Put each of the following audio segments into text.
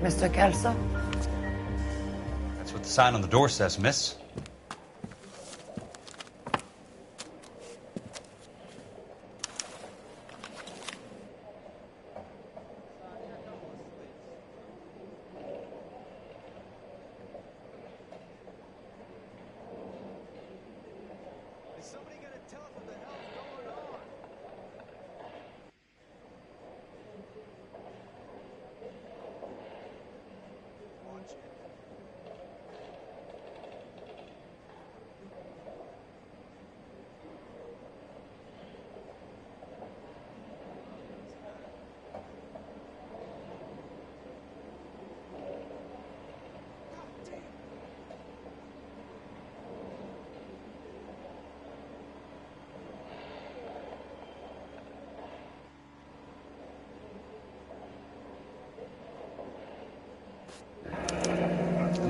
Mr. Kelso? That's what the sign on the door says, miss.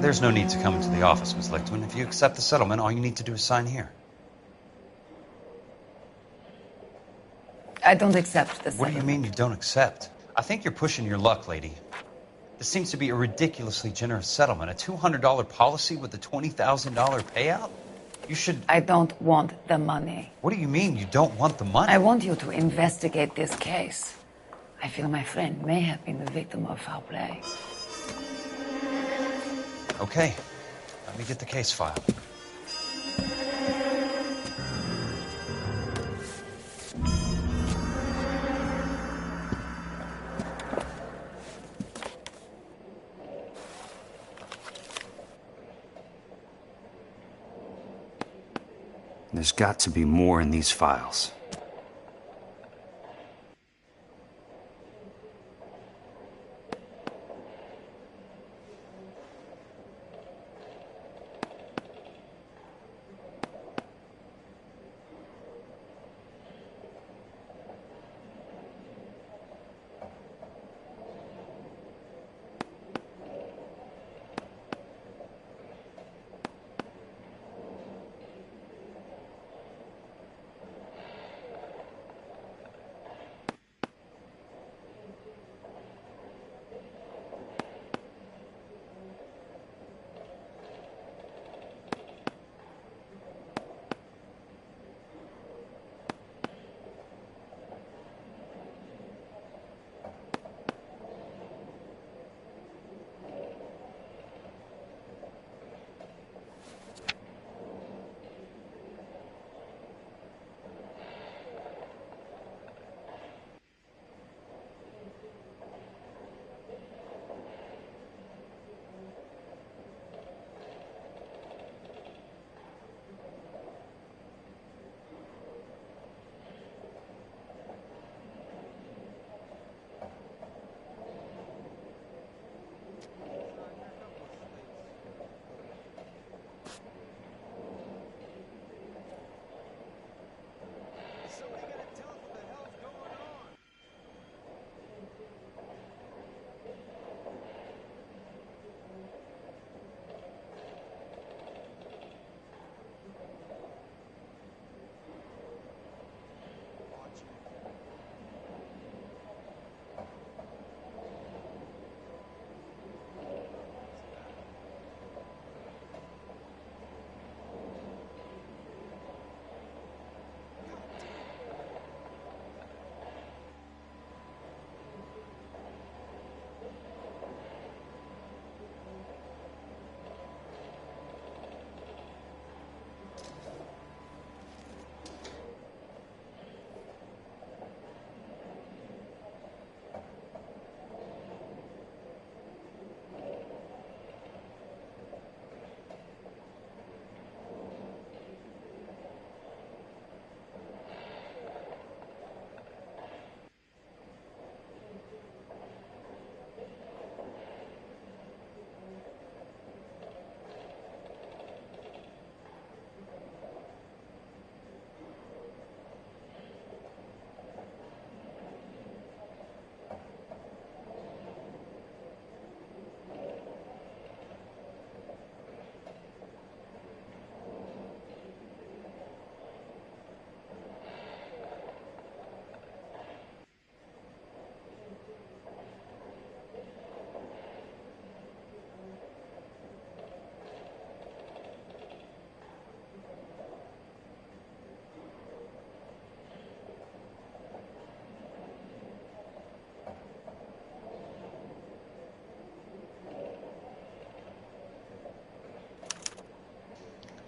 There's no need to come into the office, Miss Lichtman. If you accept the settlement, all you need to do is sign here. I don't accept the settlement. What do you mean you don't accept? I think you're pushing your luck, lady. This seems to be a ridiculously generous settlement. A $200 policy with a $20,000 payout? You should... I don't want the money. What do you mean you don't want the money? I want you to investigate this case. I feel my friend may have been the victim of foul play. Okay, let me get the case file. There's got to be more in these files.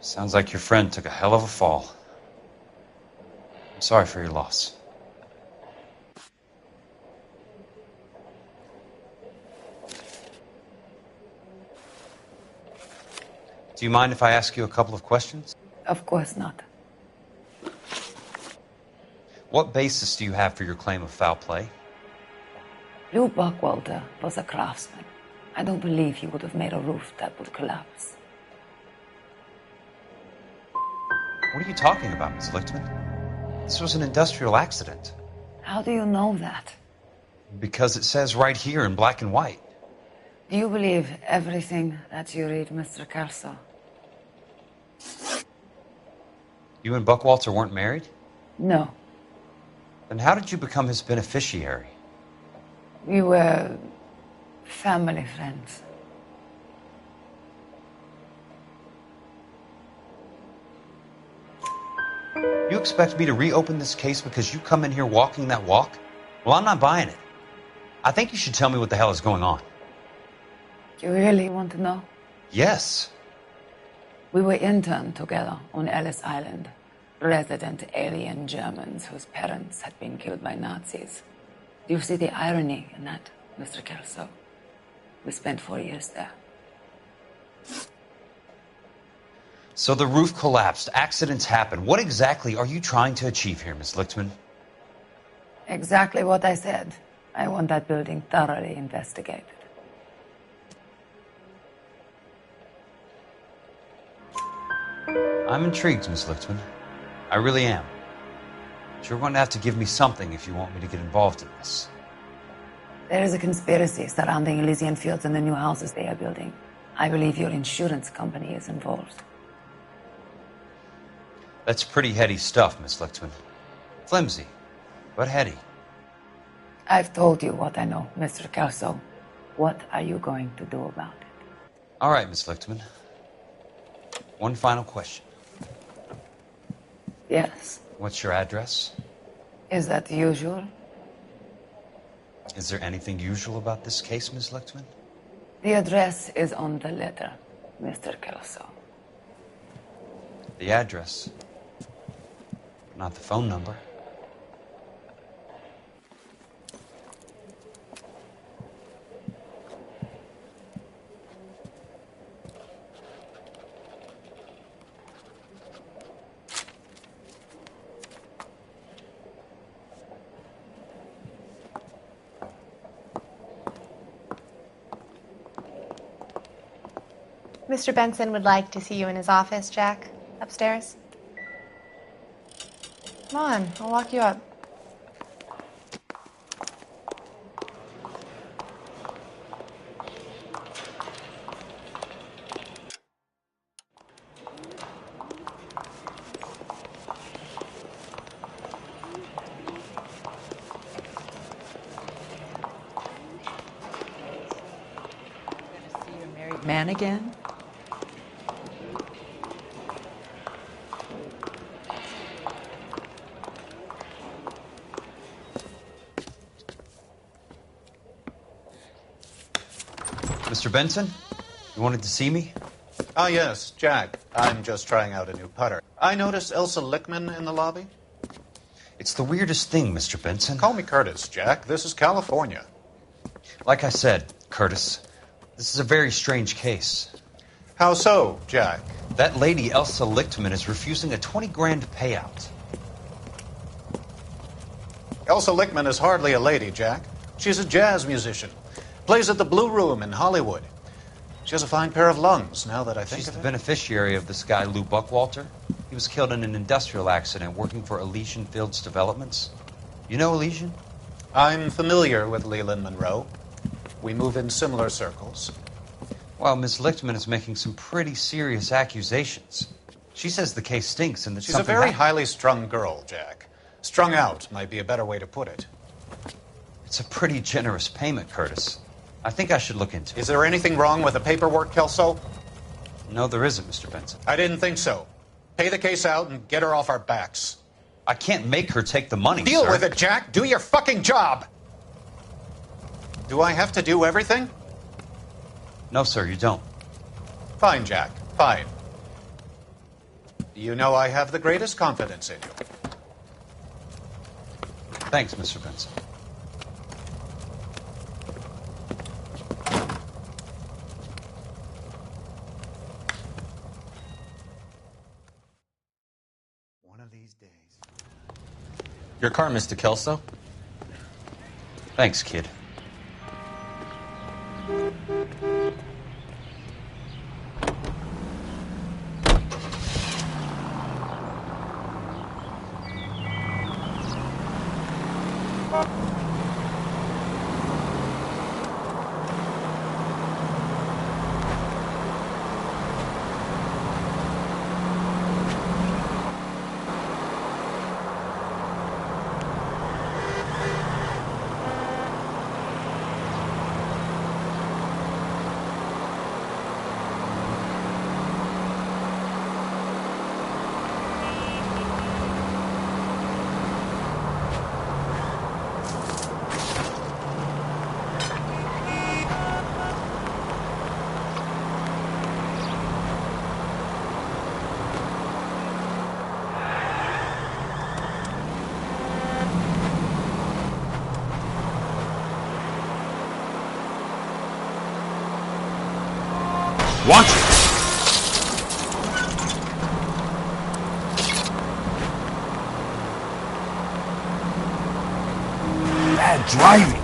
Sounds like your friend took a hell of a fall. I'm sorry for your loss. Do you mind if I ask you a couple of questions? Of course not. What basis do you have for your claim of foul play? Lou Buckwalter was a craftsman. I don't believe he would have made a roof that would collapse. What are you talking about, Miss Lichtman? This was an industrial accident. How do you know that? Because it says right here in black and white. Do you believe everything that you read, Mr. Kelso? You and Buckwalter weren't married? No. Then how did you become his beneficiary? We were family friends. You expect me to reopen this case because you come in here walking that walk? Well, I'm not buying it. I think you should tell me what the hell is going on. You really want to know? Yes. We were interned together on Ellis Island. Resident alien Germans whose parents had been killed by Nazis. Do you see the irony in that, Mr. Kelso? We spent 4 years there. So the roof collapsed, accidents happen. What exactly are you trying to achieve here, Miss Lichtman? Exactly what I said. I want that building thoroughly investigated. I'm intrigued, Miss Lichtman. I really am. But you're going to have to give me something if you want me to get involved in this. There is a conspiracy surrounding Elysian Fields and the new houses they are building. I believe your insurance company is involved. That's pretty heady stuff, Miss Lichtman. Flimsy, but heady. I've told you what I know, Mr. Kelso. What are you going to do about it? All right, Miss Lichtman. One final question. Yes. What's your address? Is that usual? Is there anything usual about this case, Miss Lichtman? The address is on the letter, Mr. Kelso. The address, not the phone number. Mr. Benson would like to see you in his office, Jack. Upstairs. Come on, I'll walk you up. Man again? Mr. Benson, you wanted to see me? Ah, yes, Jack. I'm just trying out a new putter. I noticed Elsa Lichtman in the lobby. It's the weirdest thing, Mr. Benson. Call me Curtis, Jack. This is California. Like I said, Curtis, this is a very strange case. How so, Jack? That lady, Elsa Lichtman, is refusing a 20 grand payout. Elsa Lichtman is hardly a lady, Jack. She's a jazz musician. Plays at the Blue Room in Hollywood. She has a fine pair of lungs, now that I think She's of the it. beneficiary of this guy, Lou Buckwalter. He was killed in an industrial accident working for Elysian Fields Developments. You know Elysian? I'm familiar with Leland Monroe. We move in similar circles. Well, Miss Lichtman is making some pretty serious accusations. She says the case stinks and that She's a something very happened. highly strung girl, Jack. Strung out might be a better way to put it. It's a pretty generous payment, Curtis. I think I should look into it. Is there anything wrong with the paperwork, Kelso? No, there isn't, Mr. Benson. I didn't think so. Pay the case out and get her off our backs. I can't make her take the money, Deal sir. with it, Jack. Do your fucking job. Do I have to do everything? No, sir, you don't. Fine, Jack. Fine. You know I have the greatest confidence in you. Thanks, Mr. Benson. One of these days. Your car, Mr. Kelso? Thanks, kid. Watch it! Bad driving.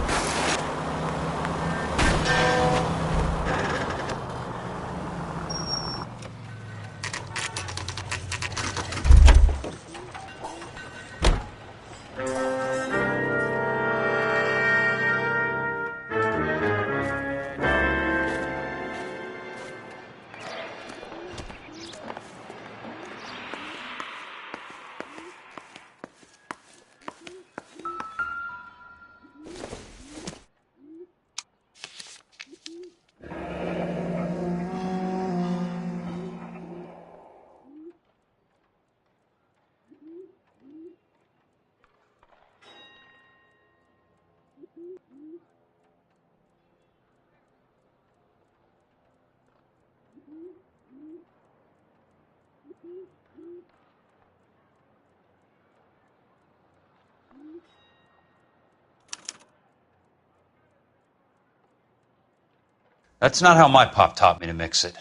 That's not how my pop taught me to mix it.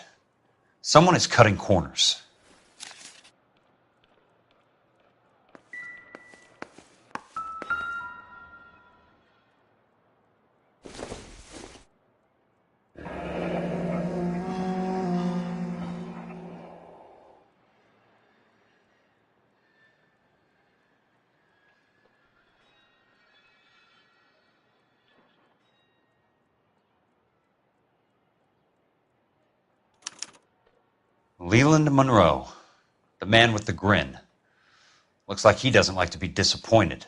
Someone is cutting corners. Leland Monroe, the man with the grin. Looks like he doesn't like to be disappointed.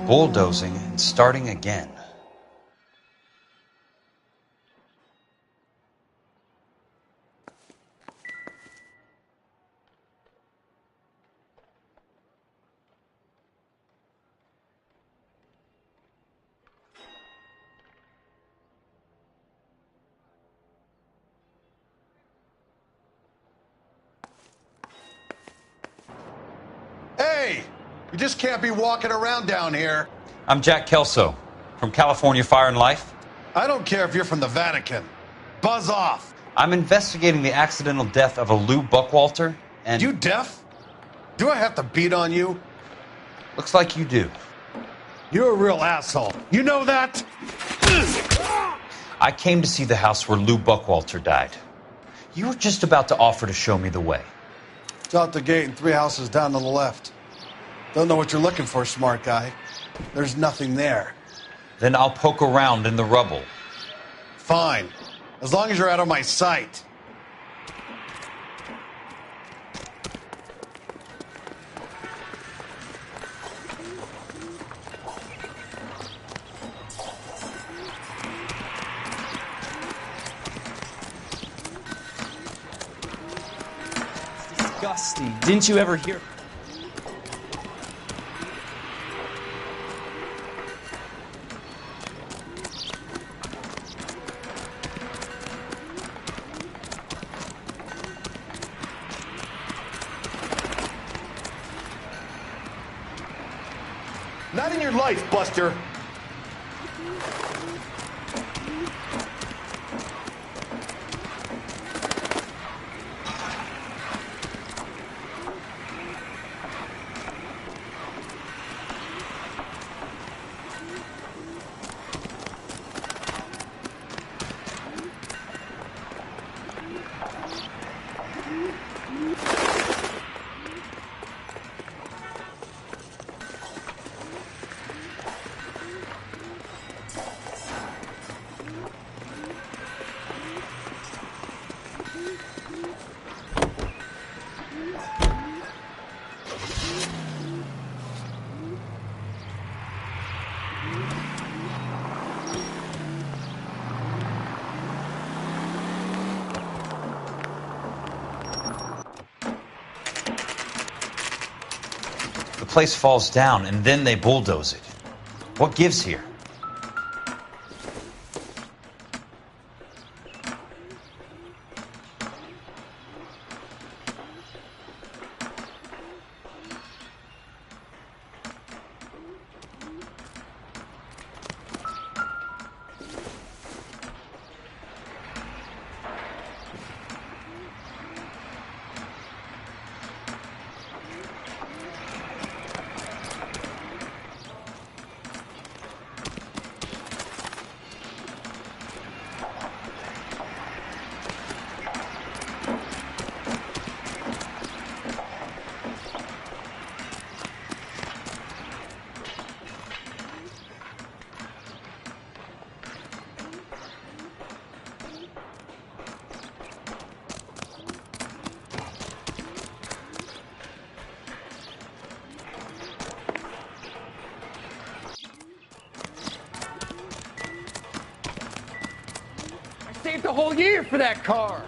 Bulldozing and starting again. Hey! You just can't be walking around down here. I'm Jack Kelso, from California Fire and Life. I don't care if you're from the Vatican. Buzz off. I'm investigating the accidental death of a Lou Buckwalter, and... You deaf? Do I have to beat on you? Looks like you do. You're a real asshole. You know that? I came to see the house where Lou Buckwalter died. You were just about to offer to show me the way. It's out the gate and 3 houses down to the left. Don't know what you're looking for, smart guy. There's nothing there. Then I'll poke around in the rubble. Fine. As long as you're out of my sight. Disgusting. Didn't you ever hear? Not in your life, Buster. The place falls down, and then they bulldoze it. What gives here? Saved a whole year for that car.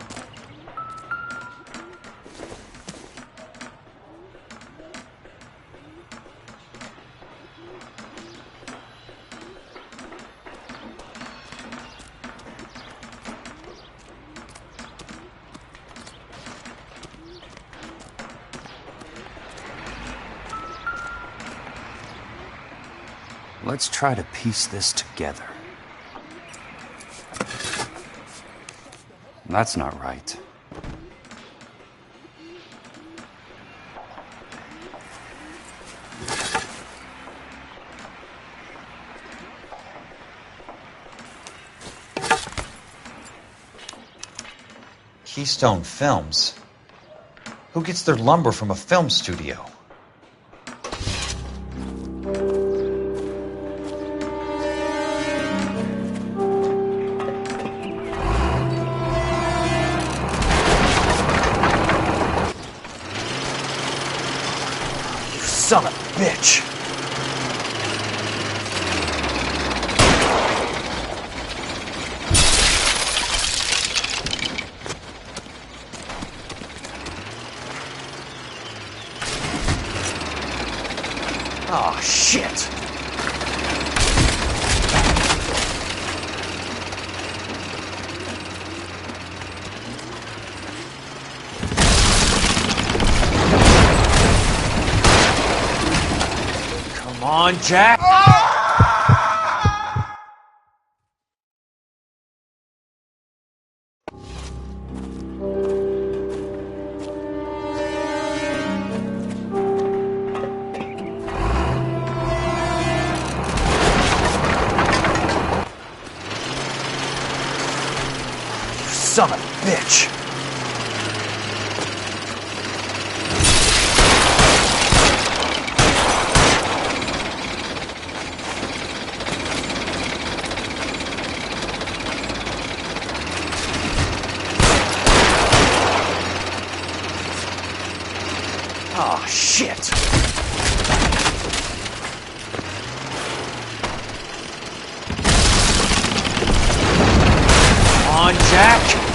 Let's try to piece this together. That's not right. Keystone Films? Who gets their lumber from a film studio? Son of a bitch! Oh, shit! Come on, Jack! Son of a bitch! Shit! Come on, Jack!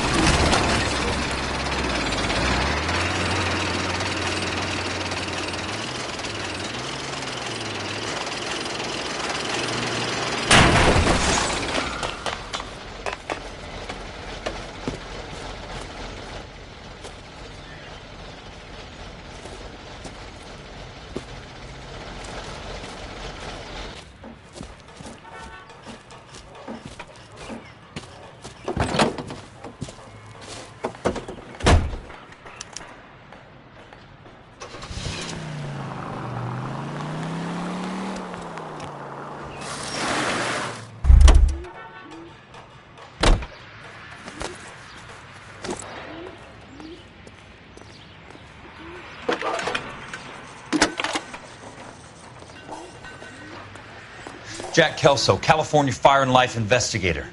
Jack Kelso, California Fire and Life investigator.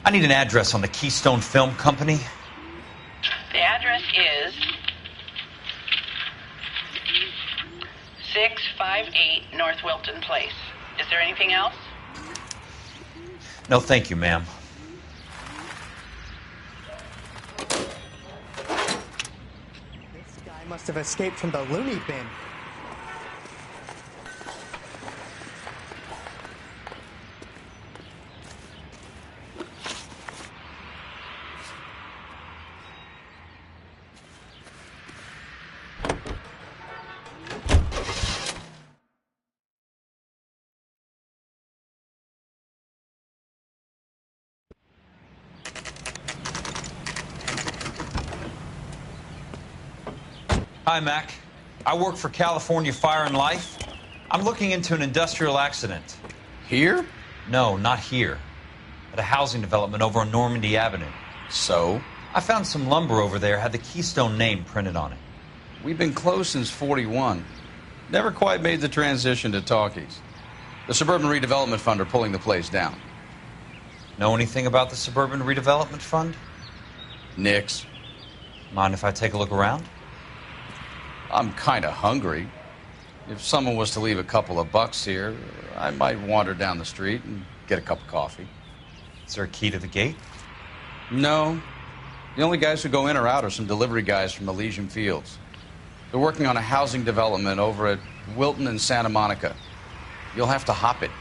I need an address on the Keystone Film Company. The address is 658 North Wilton Place. Is there anything else? No, thank you, ma'am. This guy must have escaped from the loony bin. Hi, Mac. I work for California Fire and Life. I'm looking into an industrial accident. Here? No, not here. At a housing development over on Normandy Avenue. So? I found some lumber over there, had the Keystone name printed on it. We've been closed since '41. Never quite made the transition to talkies. The Suburban Redevelopment Fund are pulling the place down. Know anything about the Suburban Redevelopment Fund? Nix. Mind if I take a look around? I'm kind of hungry. If someone was to leave a couple of bucks here, I might wander down the street and get a cup of coffee. Is there a key to the gate? No. The only guys who go in or out are some delivery guys from Elysian Fields. They're working on a housing development over at Wilton and Santa Monica. You'll have to hop it.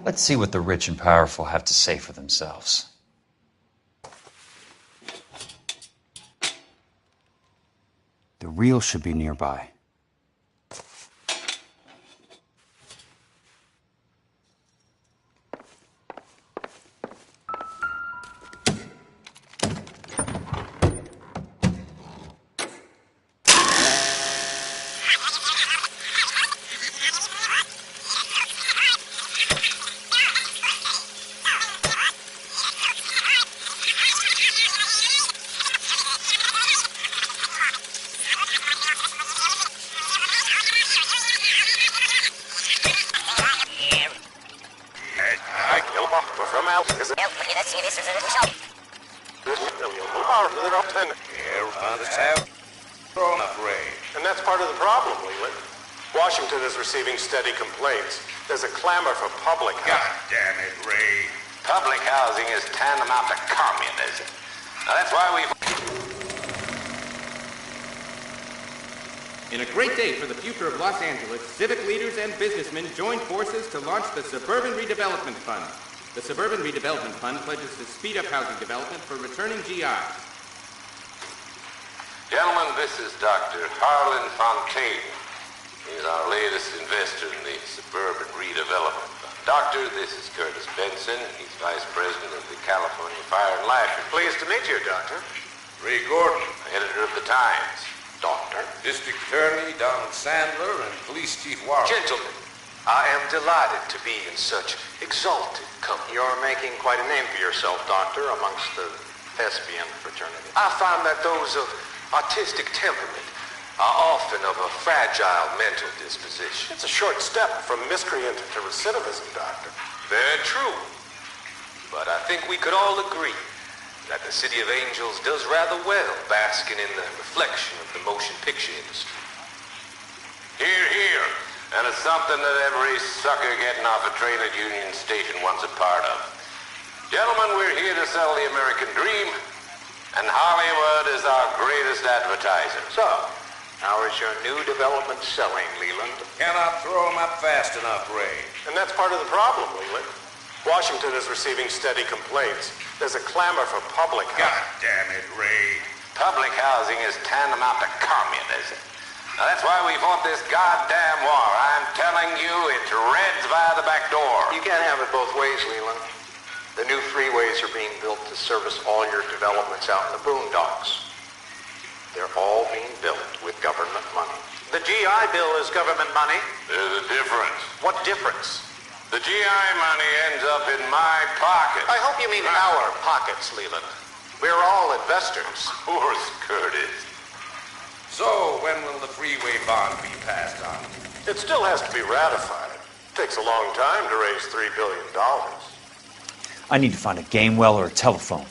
Let's see what the rich and powerful have to say for themselves. The reel should be nearby. And that's part of the problem, Leland. Washington is receiving steady complaints. There's a clamor for public housing. God damn it, Ray. Public housing is tantamount to communism. Now, that's why we've... In a great day for the future of Los Angeles, civic leaders and businessmen joined forces to launch the Suburban Redevelopment Fund. The Suburban Redevelopment Fund pledges to speed up housing development for returning GIs. Gentlemen, this is Dr. Harlan Fontaine. He's our latest investor in the Suburban Redevelopment Fund. Doctor, this is Curtis Benson. He's Vice President of the California Fire and Life. Pleased to meet you, Doctor. Ray Gordon, editor of the Times. Doctor. District Attorney Don Sandler and Police Chief Warren. Gentlemen, I am delighted to be in such exalted company. You're making quite a name for yourself, Doctor, amongst the thespian fraternity. I find that those of artistic temperament are often of a fragile mental disposition. It's a short step from miscreant to recidivism, Doctor. Very true. But I think we could all agree that the City of Angels does rather well basking in the reflection of the motion picture industry. Hear, hear. And it's something that every sucker getting off a train at Union Station wants a part of. Gentlemen, we're here to sell the American dream, and Hollywood is our greatest advertiser. So, how is your new development selling, Leland? Cannot throw them up fast enough, Ray. And that's part of the problem, Leland. Washington is receiving steady complaints. There's a clamor for public housing. God damn it, Ray. Public housing is tantamount to communism. Now, that's why we fought this goddamn war. I'm telling you, it's Reds via the back door. You can't have it both ways, Leland. The new freeways are being built to service all your developments out in the boondocks. They're all being built with government money. The GI Bill is government money. There's a difference. What difference? The GI money ends up in my pocket. I hope you mean our pockets, Leland. We're all investors. Of course, Curtis. So, when will the freeway bond be passed on? It still has to be ratified. It takes a long time to raise $3 billion. I need to find a game well or a telephone.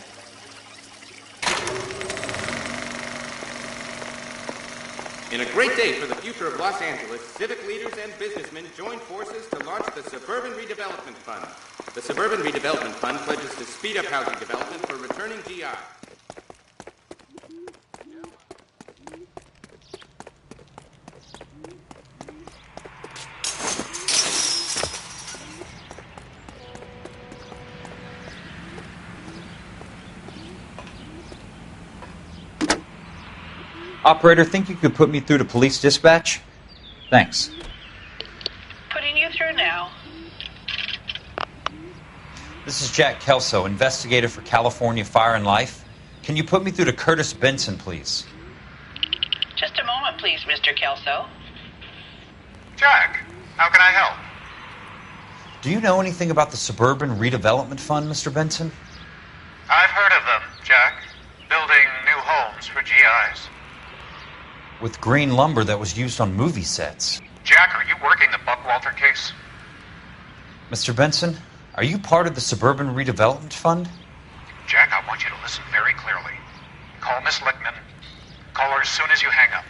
In a great day for the future of Los Angeles, civic leaders and businessmen joined forces to launch the Suburban Redevelopment Fund. The Suburban Redevelopment Fund pledges to speed up housing development for returning GI. Operator, think you could put me through to police dispatch? Thanks. Putting you through now. This is Jack Kelso, investigator for California Fire and Life. Can you put me through to Curtis Benson, please? Just a moment, please, Mr. Kelso. Jack, how can I help? Do you know anything about the Suburban Redevelopment Fund, Mr. Benson? I've heard of them, Jack. Building new homes for GIs. With green lumber that was used on movie sets. Jack, are you working the Buckwalter case? Mr. Benson, are you part of the Suburban Redevelopment Fund? Jack, I want you to listen very clearly. Call Miss Lickman. Call her as soon as you hang up.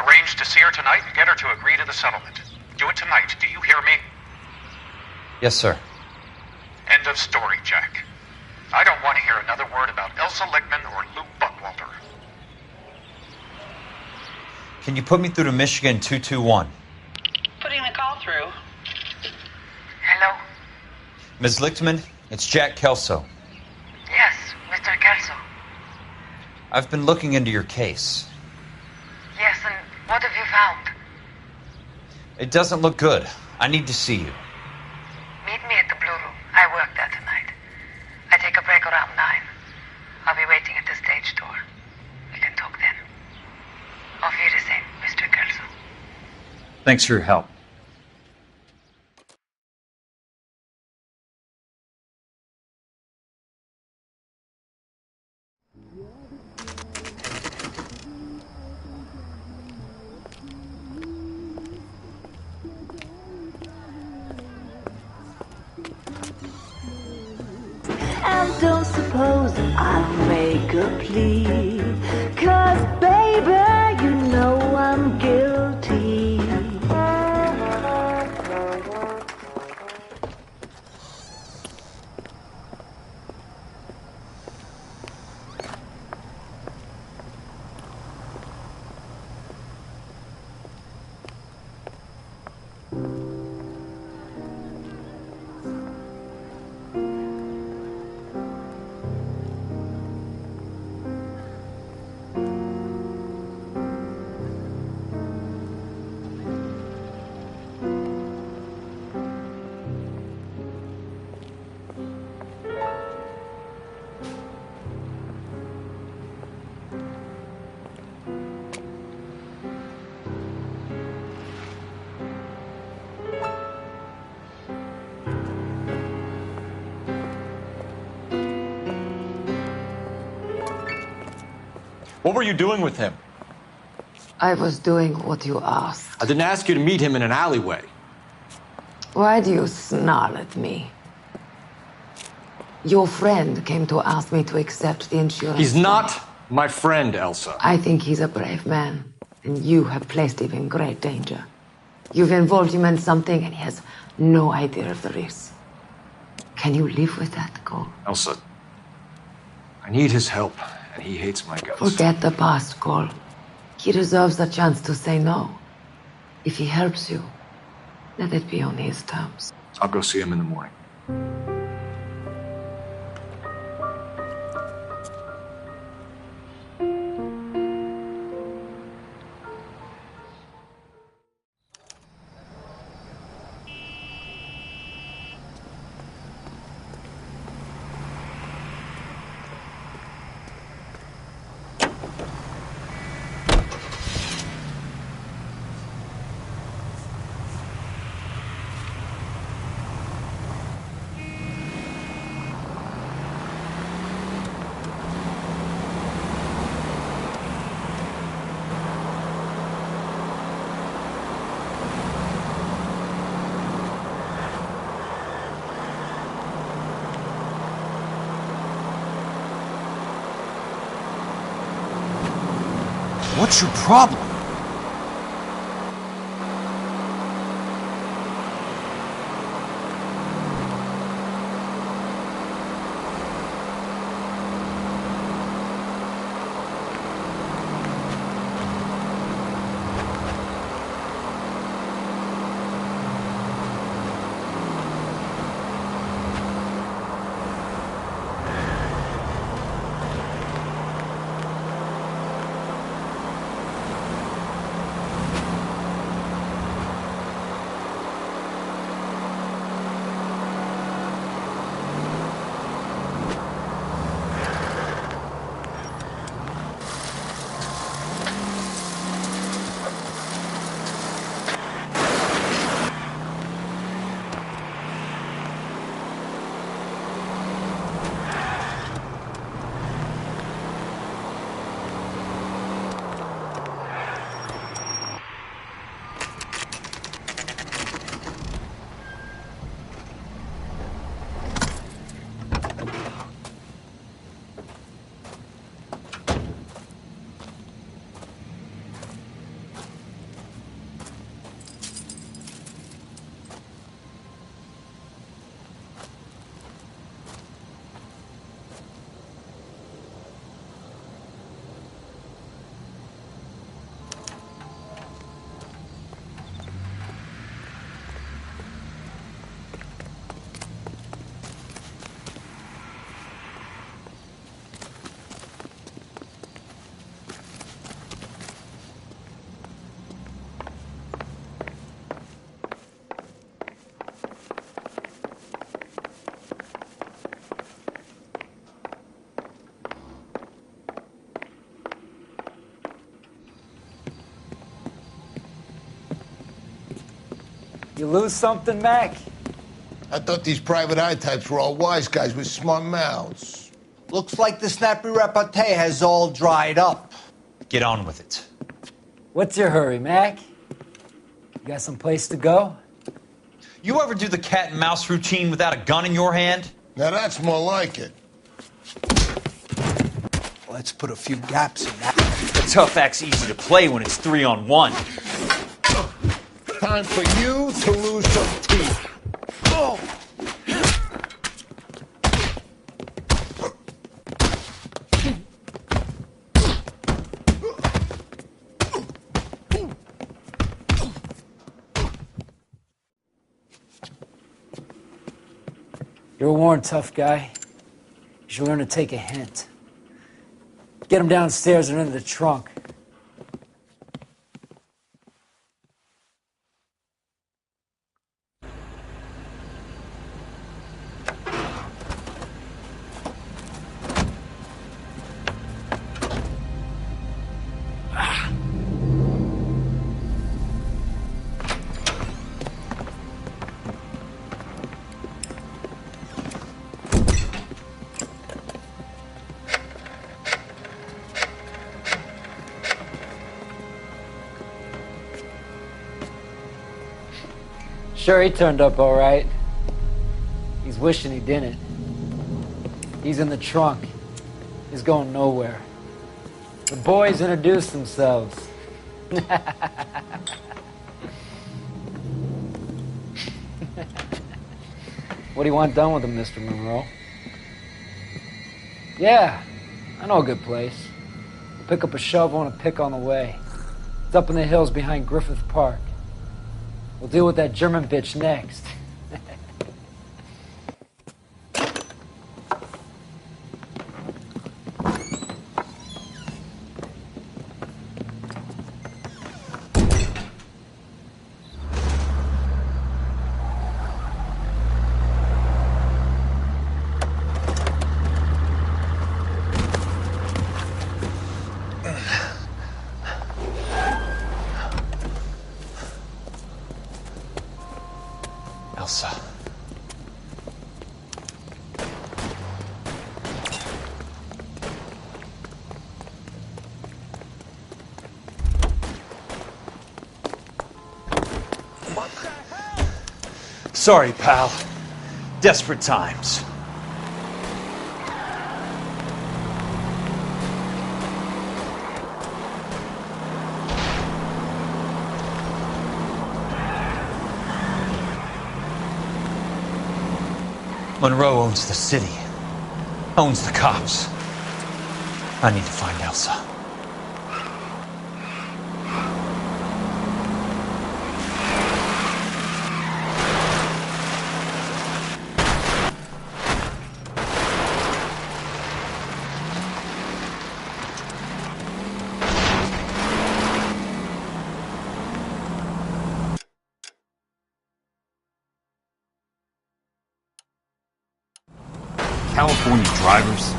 Arrange to see her tonight and get her to agree to the settlement. Do it tonight. Do you hear me? Yes, sir. End of story, Jack. I don't want to hear another word about Elsa Lickman or Luke Buckwalter. Can you put me through to Michigan 221? Putting the call through. Hello? Ms. Lichtman, it's Jack Kelso. Yes, Mr. Kelso. I've been looking into your case. Yes, and what have you found? It doesn't look good. I need to see you. Meet me at the Blue Room. I work there tonight. I take a break around 9. I'll be waiting at the stage door. We can talk then. Auf Wiedersehen, Mr. Kelso. Thanks for your help. And don't suppose I'll make a plea, 'cause baby, you know I'm guilty. What were you doing with him? I was doing what you asked. I didn't ask you to meet him in an alleyway. Why do you snarl at me? Your friend came to ask me to accept the insurance. He's not my friend, Elsa. I think he's a brave man, and you have placed him in great danger. You've involved him in something, and he has no idea of the risk. Can you live with that, Cole? Elsa, I need his help, and he hates my guts. Forget the past, Cole. He deserves a chance to say no. If he helps you, let it be on his terms. I'll go see him in the morning. What's your problem? You lose something, Mac? I thought these private eye types were all wise guys with smart mouths. Looks like the snappy repartee has all dried up. Get on with it. What's your hurry, Mac? You got some place to go? You ever do the cat and mouse routine without a gun in your hand? Now that's more like it. Let's put a few gaps in that. The tough act's easy to play when it's 3-on-1. Time for you to lose some teeth. Oh. You're a worn, tough guy. You should learn to take a hint. Get him downstairs and into the trunk. Sure, he turned up all right. He's wishing he didn't. He's in the trunk. He's going nowhere. The boys introduced themselves. What do you want done with him, Mr. Monroe? Yeah, I know a good place. We'll pick up a shovel and a pick on the way. It's up in the hills behind Griffith Park. We'll deal with that German bitch next. Elsa. Sorry, pal. Desperate times. Monroe owns the city. Owns the cops. I need to find Elsa. California drivers.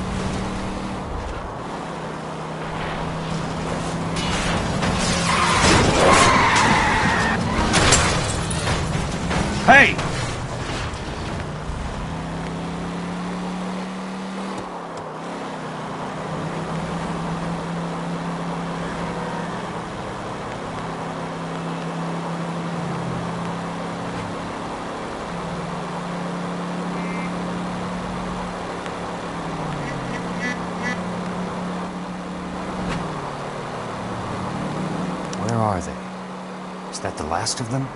Hey! Where are they? Is that the last of them?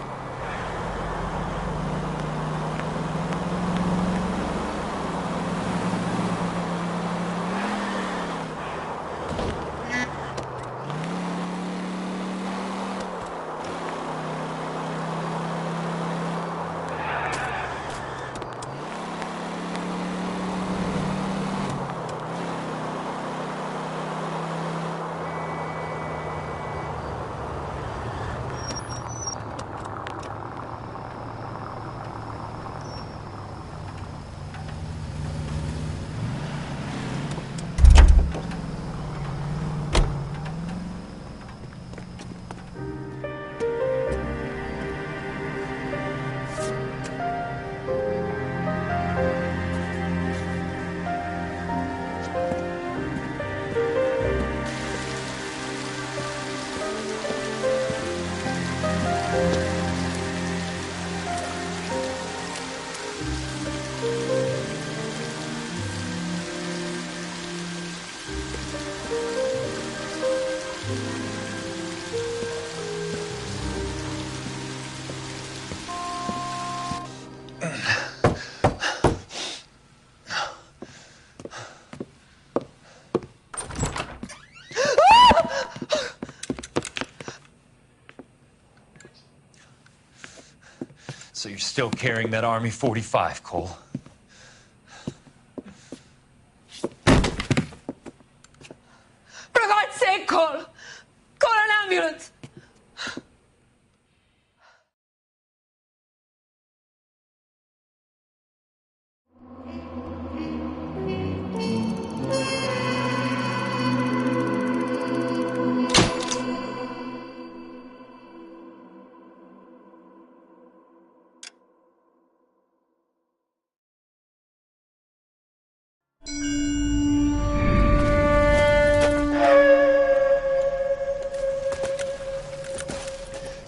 So you're still carrying that Army 45, Cole? For God's sake, Cole! Call an ambulance!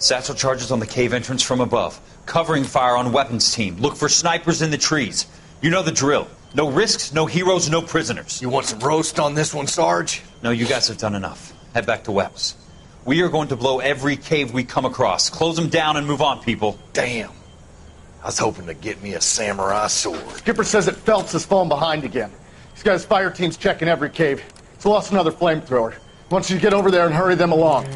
Satchel charges on the cave entrance from above. Covering fire on weapons team. Look for snipers in the trees. You know the drill. No risks, no heroes, no prisoners. You want some roast on this one, Sarge? No, you guys have done enough. Head back to Webb's. We are going to blow every cave we come across. Close them down and move on, people. Damn. I was hoping to get me a samurai sword. Skipper says that Phelps has fallen behind again. He's got his fire teams checking every cave. He's lost another flamethrower. He wants you to get over there and hurry them along.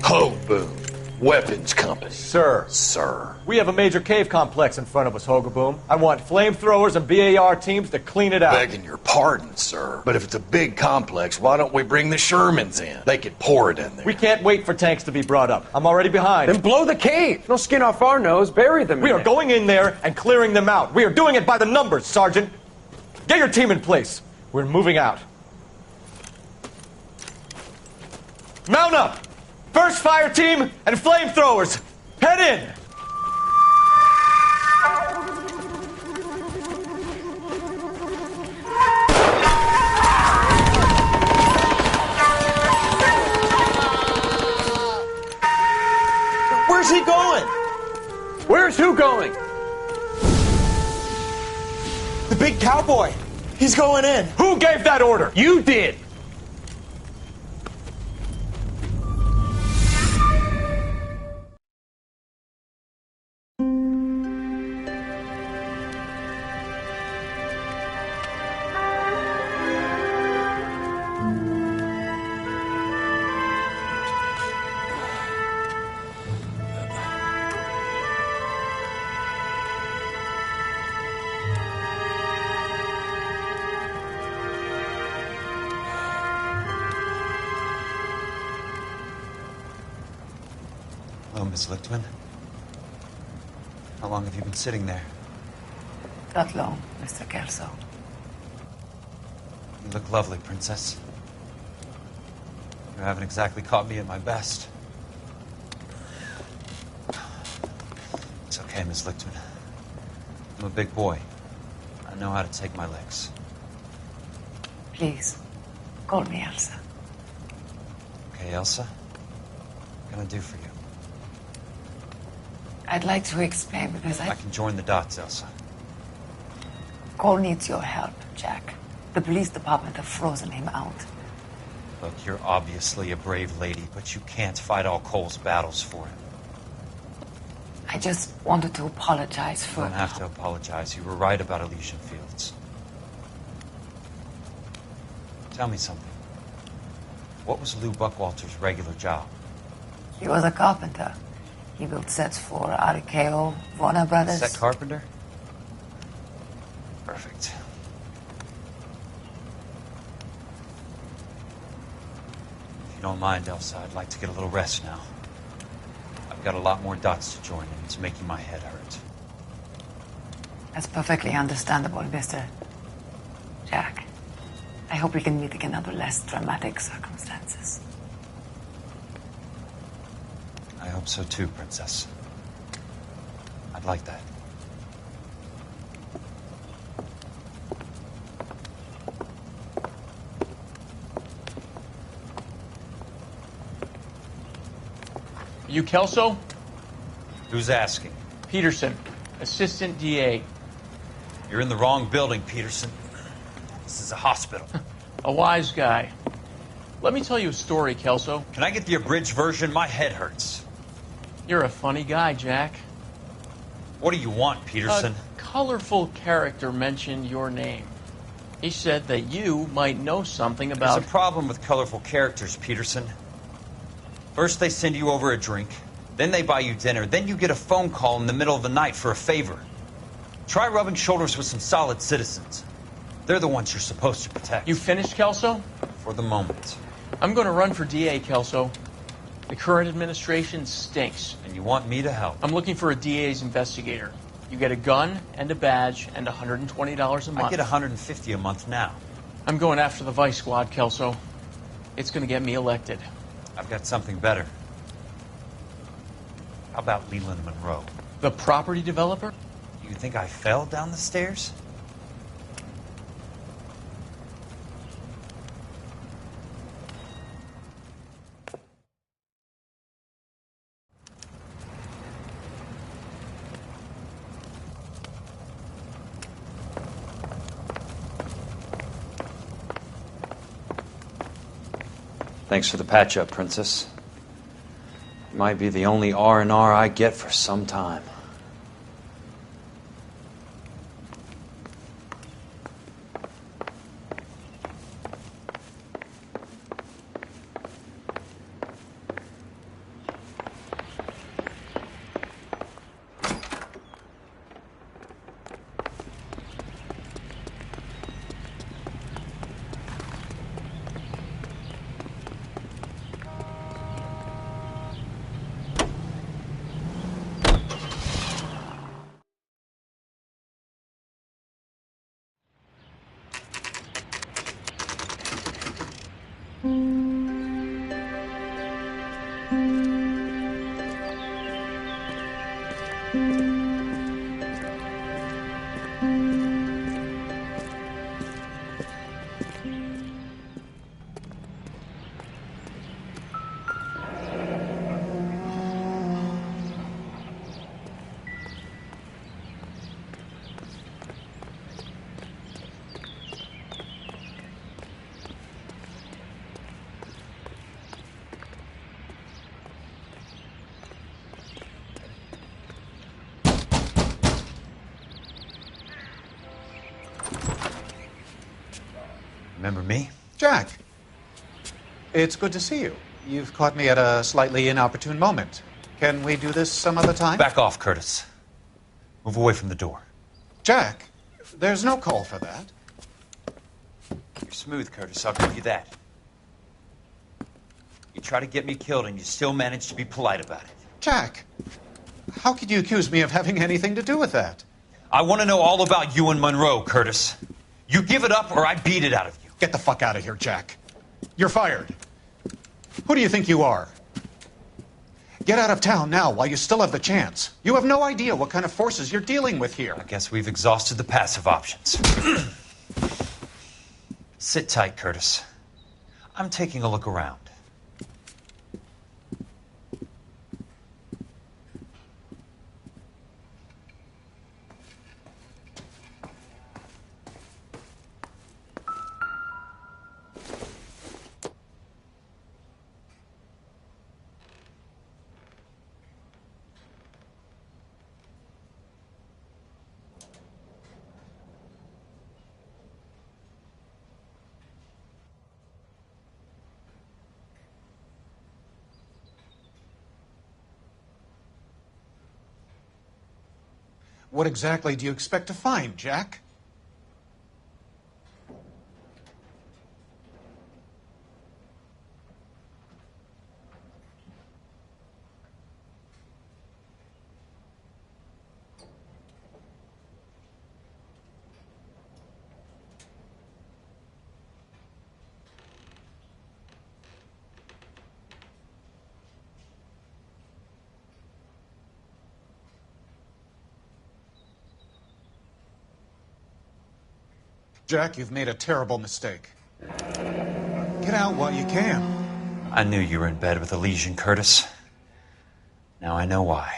Ho, boom. Weapons compass. Sir. Sir. We have a major cave complex in front of us, Hogaboom. I want flamethrowers and BAR teams to clean it out. Begging your pardon, sir. But if it's a big complex, why don't we bring the Shermans in? They could pour it in there. We can't wait for tanks to be brought up. I'm already behind. Then blow the cave. No skin off our nose. Bury them. We are going in there and clearing them out. We are doing it by the numbers, Sergeant. Get your team in place. We're moving out. Mount up! First fire team and flamethrowers! Head in! Where's he going? Where's who going? The big cowboy. He's going in. Who gave that order? You did. Hello, Miss Lichtman. How long have you been sitting there? Not long, Mr. Kelso. You look lovely, Princess. You haven't exactly caught me at my best. It's okay, Miss Lichtman. I'm a big boy. I know how to take my licks. Please, call me Elsa. Okay, Elsa? What can I do for you? I'd like to explain because I can join the dots, Elsa. Cole needs your help, Jack. The police department have frozen him out. Look, you're obviously a brave lady, but you can't fight all Cole's battles for him. I just wanted to apologize for... You don't have to apologize. You were right about Elysian Fields. Tell me something. What was Lou Buckwalter's regular job? He was a carpenter. He built sets for RKO, Warner Brothers. Set carpenter? Perfect. If you don't mind, Elsa, I'd like to get a little rest now. I've got a lot more dots to join, and it's making my head hurt. That's perfectly understandable, Mr. Jack. I hope we can meet again under less dramatic circumstances. I hope so too, Princess. I'd like that. You Kelso? Who's asking? Peterson, assistant DA. You're in the wrong building, Peterson. This is a hospital. A wise guy. Let me tell you a story, Kelso. Can I get the abridged version? My head hurts. You're a funny guy, Jack. What do you want, Peterson? A colorful character mentioned your name. He said that you might know something about... There's a problem with colorful characters, Peterson. First they send you over a drink, then they buy you dinner, then you get a phone call in the middle of the night for a favor. Try rubbing shoulders with some solid citizens. They're the ones you're supposed to protect. You finished, Kelso? For the moment. I'm going to run for DA, Kelso. The current administration stinks. And you want me to help? I'm looking for a DA's investigator. You get a gun and a badge and $120 a month. I get $150 a month now. I'm going after the Vice Squad, Kelso. It's going to get me elected. I've got something better. How about Leland Monroe? The property developer? You think I fell down the stairs? Thanks for the patch-up, Princess. Might be the only R&R I get for some time. Remember me? Jack. It's good to see you. You've caught me at a slightly inopportune moment. Can we do this some other time? Back off, Curtis. Move away from the door. Jack, there's no call for that. You're smooth, Curtis, I'll give you that. You try to get me killed and you still manage to be polite about it. Jack, how could you accuse me of having anything to do with that? I want to know all about you and Monroe, Curtis. You give it up or I beat it out of you. Get the fuck out of here, Jack. You're fired. Who do you think you are? Get out of town now while you still have the chance. You have no idea what kind of forces you're dealing with here. I guess we've exhausted the passive options. Sit tight, Curtis. I'm taking a look around. What exactly do you expect to find, Jack? Jack, you've made a terrible mistake. Get out while you can. I knew you were in bed with Elysian, Curtis. Now I know why.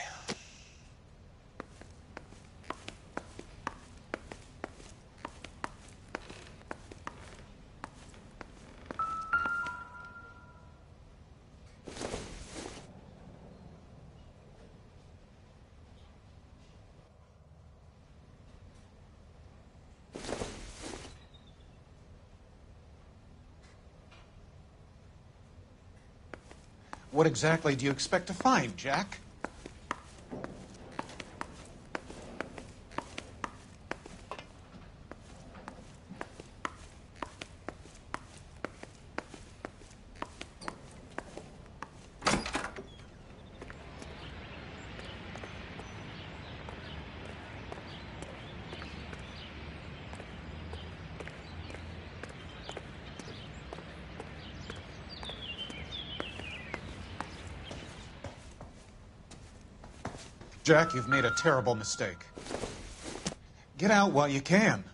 What exactly do you expect to find, Jack? Jack, you've made a terrible mistake. Get out while you can.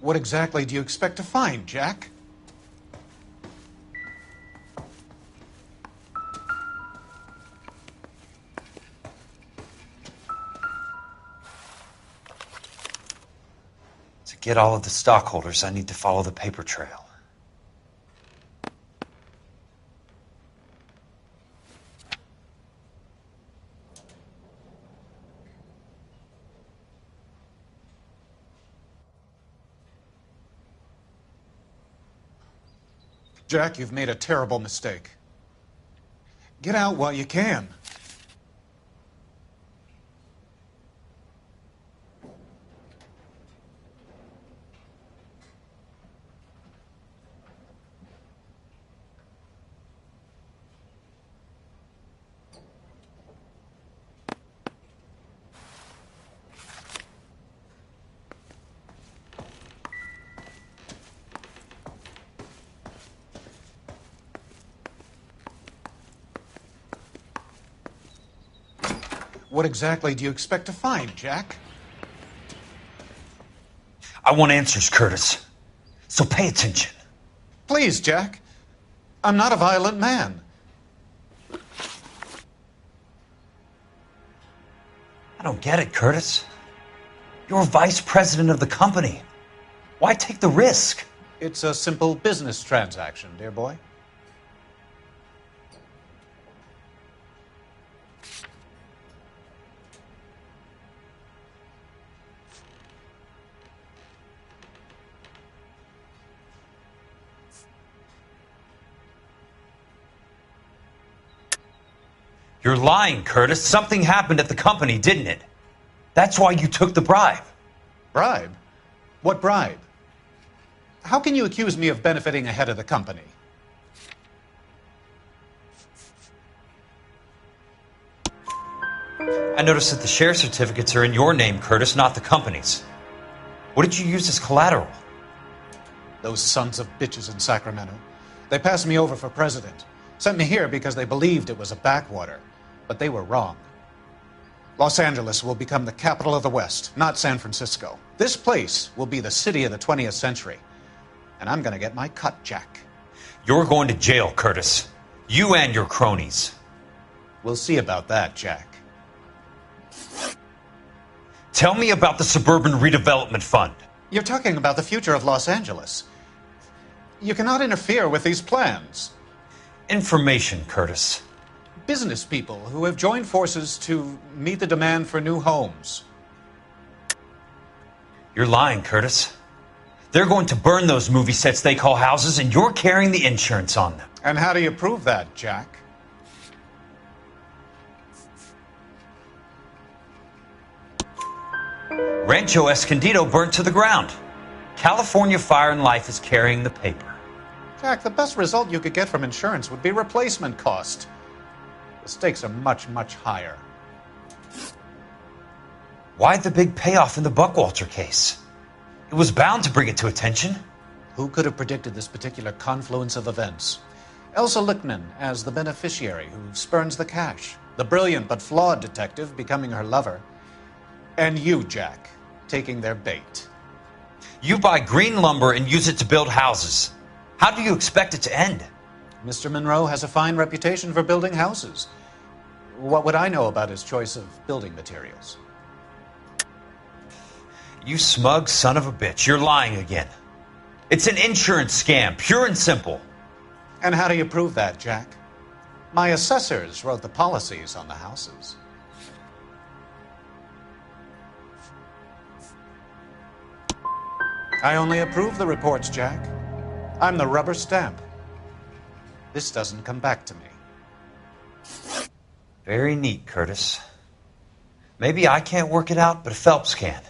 What exactly do you expect to find, Jack? To get all of the stockholders, I need to follow the paper trail. Jack, you've made a terrible mistake. Get out while you can. What exactly do you expect to find, Jack? I want answers, Curtis. So pay attention. Please, Jack. I'm not a violent man. I don't get it, Curtis. You're vice president of the company. Why take the risk? It's a simple business transaction, dear boy. You're lying, Curtis. Something happened at the company, didn't it? That's why you took the bribe. Bribe? What bribe? How can you accuse me of benefiting ahead of the company? I noticed that the share certificates are in your name, Curtis, not the company's. What did you use as collateral? Those sons of bitches in Sacramento. They passed me over for president. Sent me here because they believed it was a backwater. But they were wrong. Los Angeles will become the capital of the West, not San Francisco. This place will be the city of the 20th century. And I'm going to get my cut, Jack. You're going to jail, Curtis. You and your cronies. We'll see about that, Jack. Tell me about the Suburban Redevelopment Fund. You're talking about the future of Los Angeles. You cannot interfere with these plans. Information, Curtis. Business people who have joined forces to meet the demand for new homes. You're lying, Curtis. They're going to burn those movie sets they call houses, and you're carrying the insurance on them. And how do you prove that, Jack? Rancho Escondido burnt to the ground. California Fire and Life is carrying the paper. Jack, the best result you could get from insurance would be replacement cost. The stakes are much, much higher. Why the big payoff in the Buckwalter case? It was bound to bring it to attention. Who could have predicted this particular confluence of events? Elsa Lichtman as the beneficiary who spurns the cash. The brilliant but flawed detective becoming her lover. And you, Jack, taking their bait. You buy green lumber and use it to build houses. How do you expect it to end? Mr. Monroe has a fine reputation for building houses. What would I know about his choice of building materials? You smug son of a bitch. You're lying again. It's an insurance scam, pure and simple. And how do you prove that, Jack? My assessors wrote the policies on the houses. I only approve the reports, Jack. I'm the rubber stamp. This doesn't come back to me. Very neat, Curtis. Maybe I can't work it out, but Phelps can.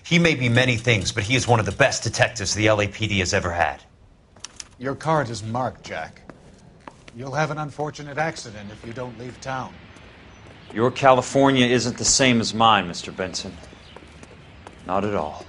He may be many things, but he is one of the best detectives the LAPD has ever had. Your card is marked, Jack. You'll have an unfortunate accident if you don't leave town. Your California isn't the same as mine, Mr. Benson. Not at all.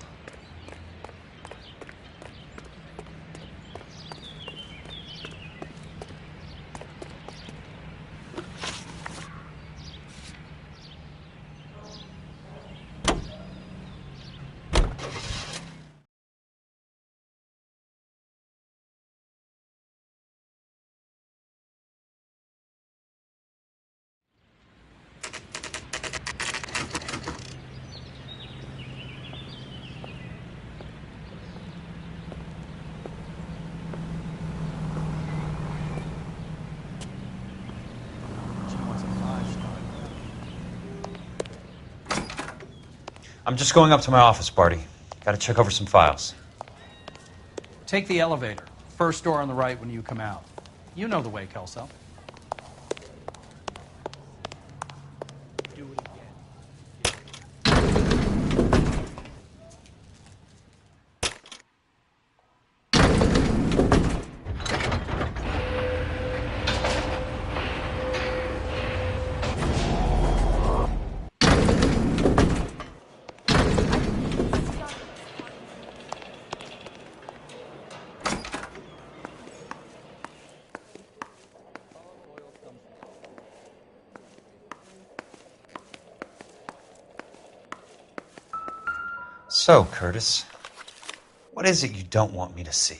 I'm just going up to my office, Barty. Gotta check over some files. Take the elevator. First door on the right when you come out. You know the way, Kelso. So, Curtis, what is it you don't want me to see?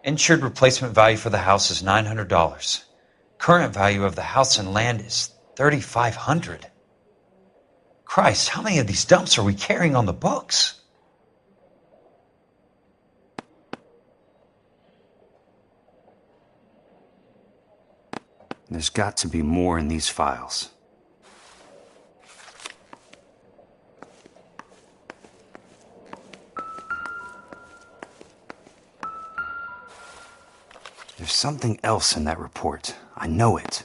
Insured replacement value for the house is $900. Current value of the house and land is $3,500. Christ, how many of these dumps are we carrying on the books? There's got to be more in these files. There's something else in that report. I know it.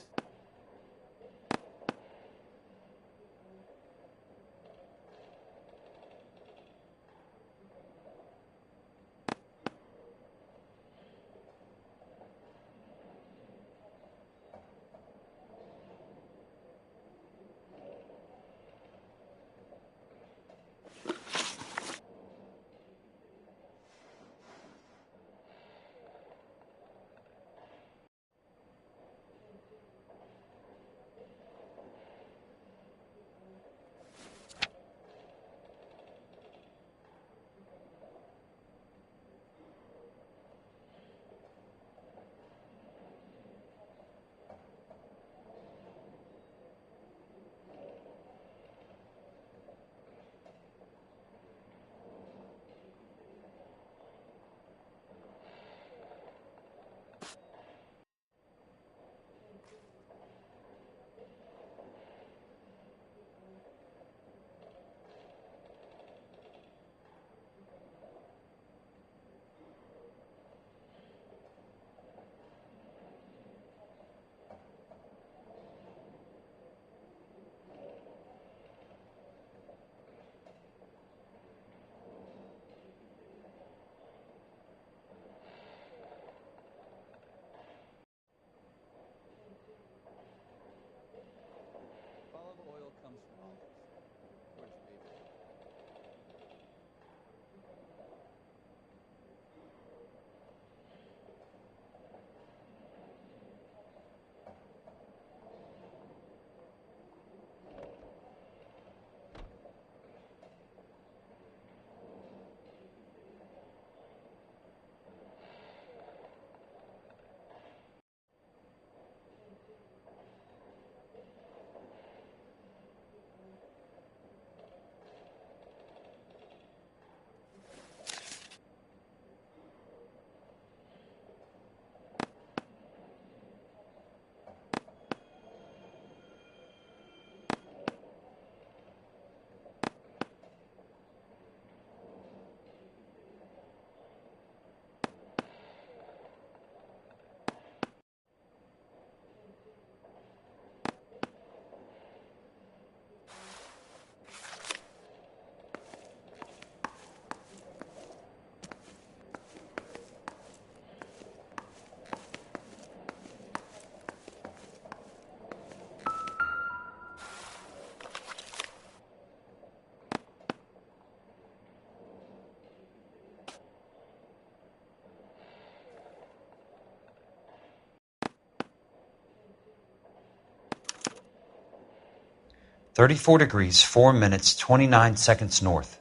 34 degrees, 4 minutes, 29 seconds north.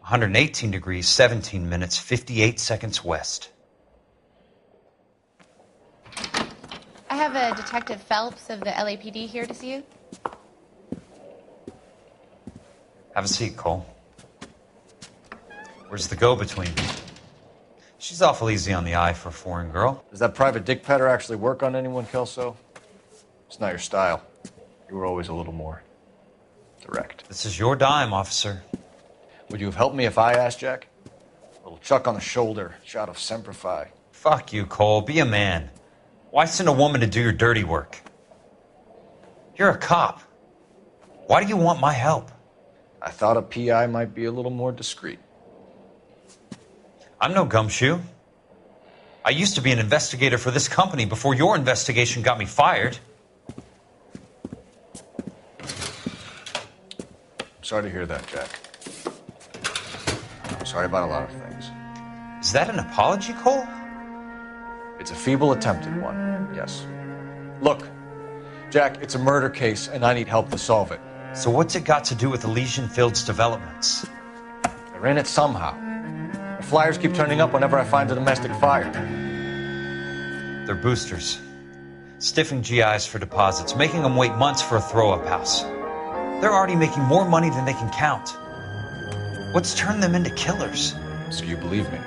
118 degrees, 17 minutes, 58 seconds west. I have a Detective Phelps of the LAPD here to see you. Have a seat, Cole. Where's the go-between? She's awful easy on the eye for a foreign girl. Does that private dick petter actually work on anyone, Kelso? It's not your style. You were always a little more direct. This is your dime, officer. Would you have helped me if I asked, Jack? A little chuck on the shoulder, shot of Semper Fi. Fuck you, Cole. Be a man. Why send a woman to do your dirty work? You're a cop. Why do you want my help? I thought a PI might be a little more discreet. I'm no gumshoe. I used to be an investigator for this company before your investigation got me fired. Sorry to hear that, Jack. Sorry about a lot of things. Is that an apology, Cole? It's a feeble attempt at one, yes. Look, Jack, it's a murder case, and I need help to solve it. So what's it got to do with Elysian Fields developments? They're in it somehow. The flyers keep turning up whenever I find a domestic fire. They're boosters. Stiffing GIs for deposits, making them wait months for a throw-up house. They're already making more money than they can count. What's turned them into killers? So you believe me?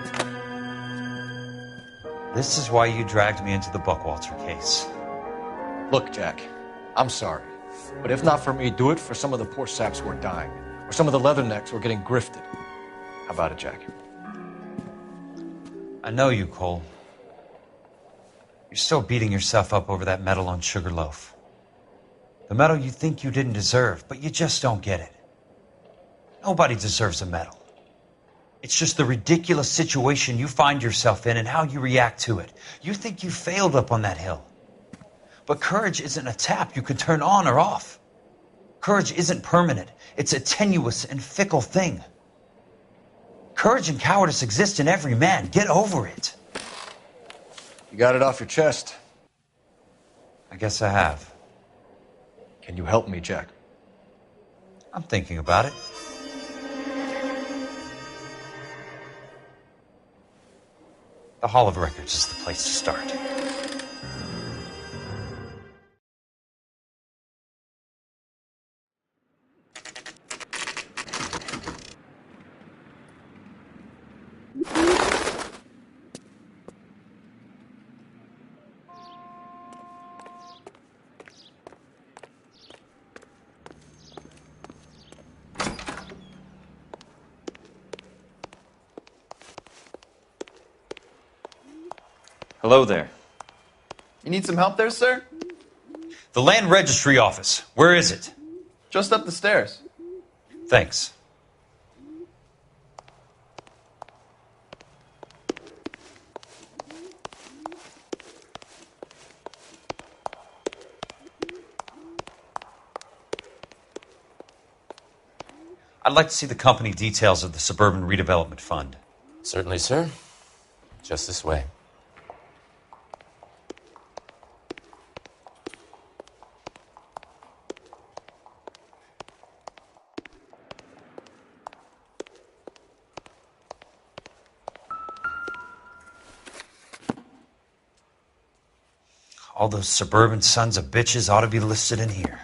This is why you dragged me into the Buckwalter case. Look, Jack, I'm sorry. But if not for me, do it for some of the poor saps who are dying. Or some of the leathernecks who are getting grifted. How about it, Jack? I know you, Cole. You're still beating yourself up over that medal on Sugarloaf. The medal you think you didn't deserve, but you just don't get it. Nobody deserves a medal. It's just the ridiculous situation you find yourself in and how you react to it. You think you failed up on that hill. But courage isn't a tap you can turn on or off. Courage isn't permanent. It's a tenuous and fickle thing. Courage and cowardice exist in every man. Get over it. You got it off your chest. I guess I have. Can you help me, Jack? I'm thinking about it. The Hall of Records is the place to start. Hello there. You need some help there, sir? The Land Registry Office. Where is it? Just up the stairs. Thanks. I'd like to see the company details of the Suburban Redevelopment Fund. Certainly, sir. Just this way. All those suburban sons of bitches ought to be listed in here.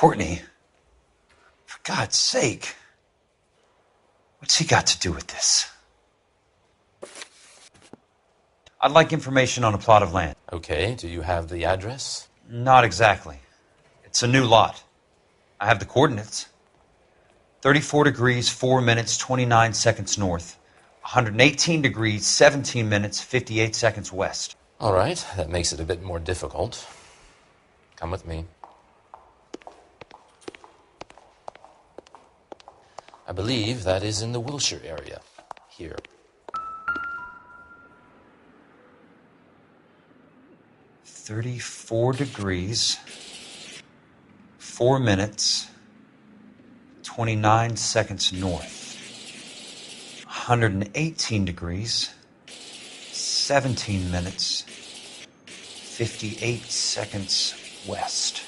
Courtney, for God's sake, what's he got to do with this? I'd like information on a plot of land. Okay, do you have the address? Not exactly. It's a new lot. I have the coordinates. 34 degrees, 4 minutes, 29 seconds north. 118 degrees, 17 minutes, 58 seconds west. All right, that makes it a bit more difficult. Come with me. I believe that is in the Wilshire area. Here. "34 degrees, 4 minutes, 29 seconds north. 118 degrees, 17 minutes, 58 seconds west."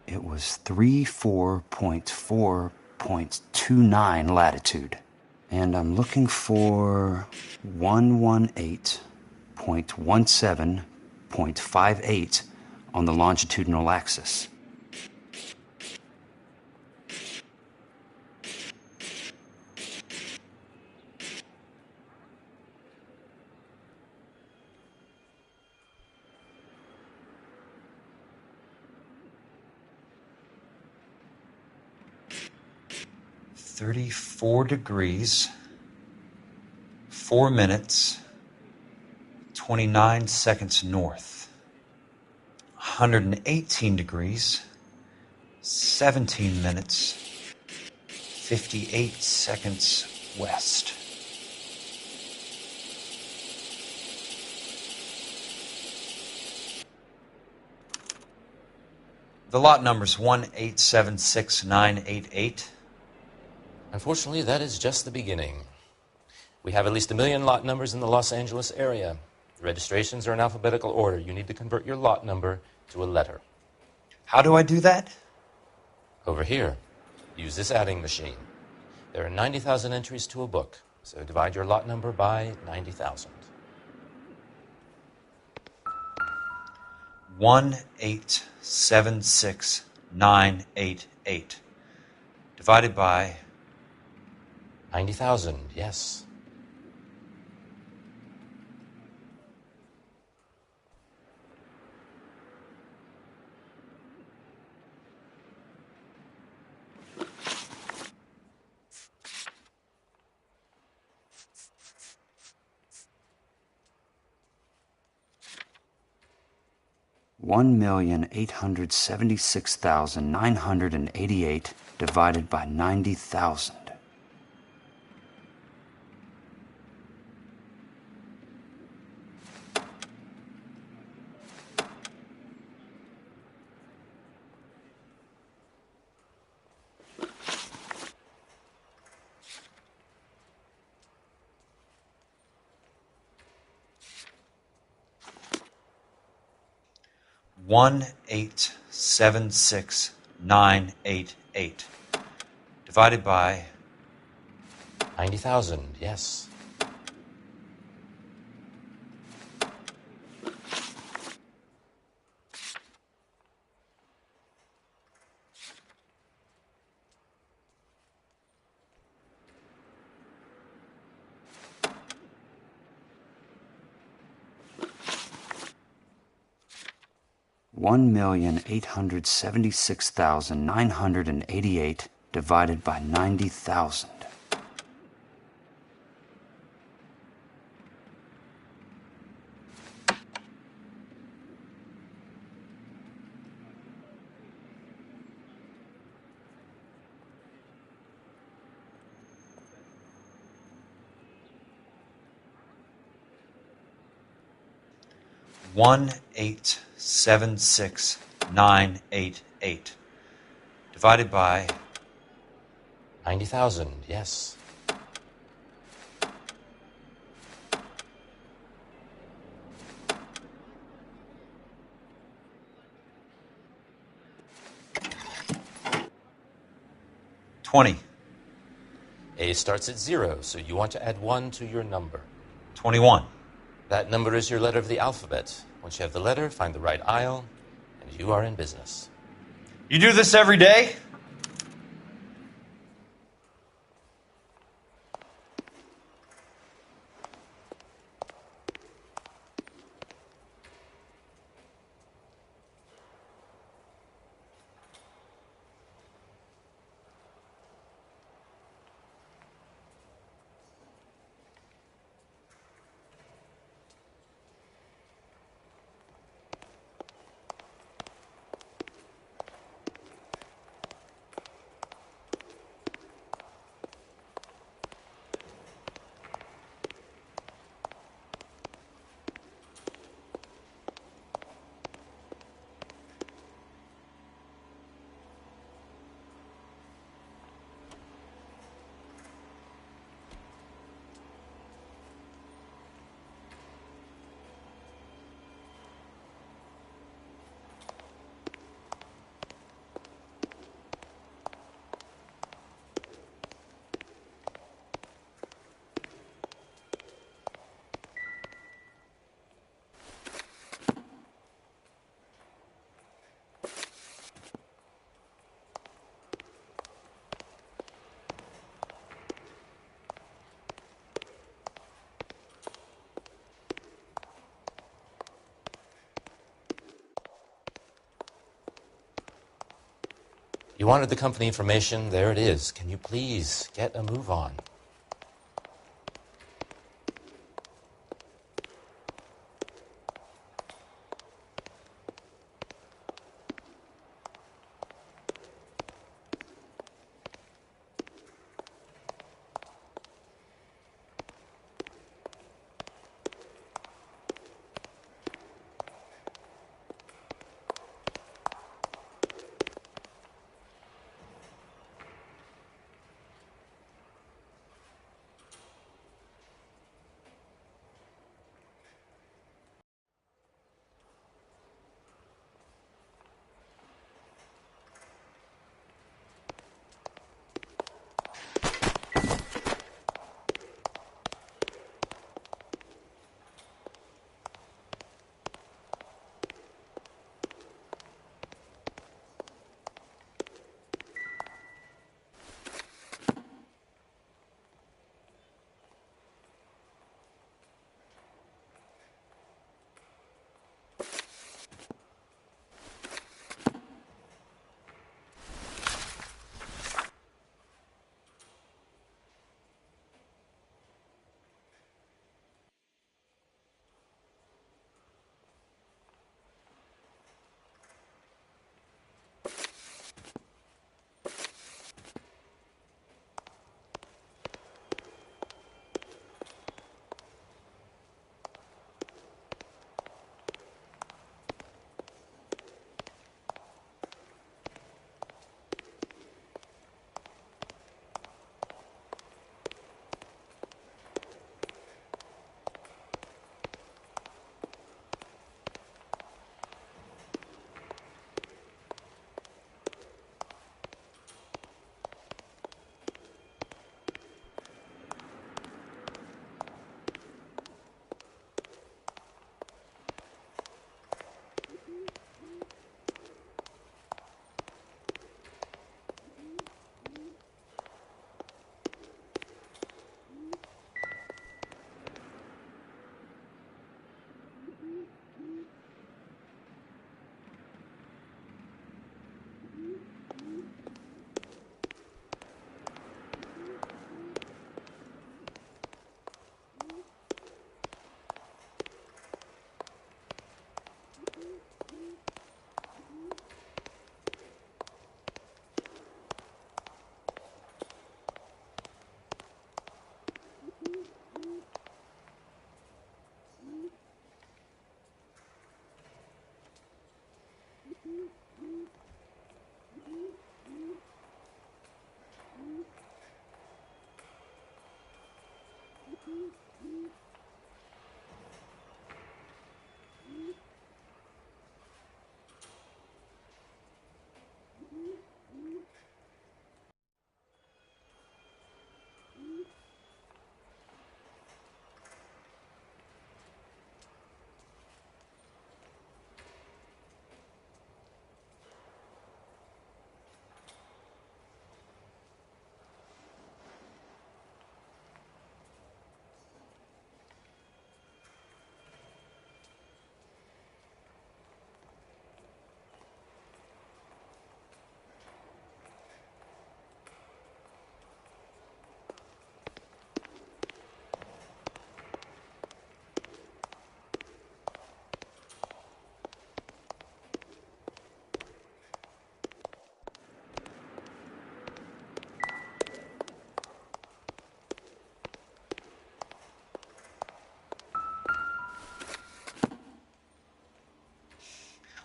It was 34.4.29 latitude. And I'm looking for 118.17.58 on the longitudinal axis. "34 degrees, 4 minutes, 29 seconds north. 118 degrees, 17 minutes, 58 seconds west." The lot number's 1876988. Unfortunately, that is just the beginning. We have at least 1 million lot numbers in the Los Angeles area. The registrations are in alphabetical order. You need to convert your lot number to a letter. How do I do that? Over here. Use this adding machine. There are 90,000 entries to a book, so divide your lot number by 90,000. 1876988 divided by 90,000, yes. $1,876,988 divided by 90,000. $1,876,988 divided by 90,000, yes. $1,876,988 divided by 90,000. $1,876,988 divided by 90,000, yes. 20. A starts at 0, so you want to add 1 to your number. 21. That number is your letter of the alphabet. Once you have the letter, find the right aisle, and you are in business. You do this every day? You wanted the company information? There it is. Can you please get a move on?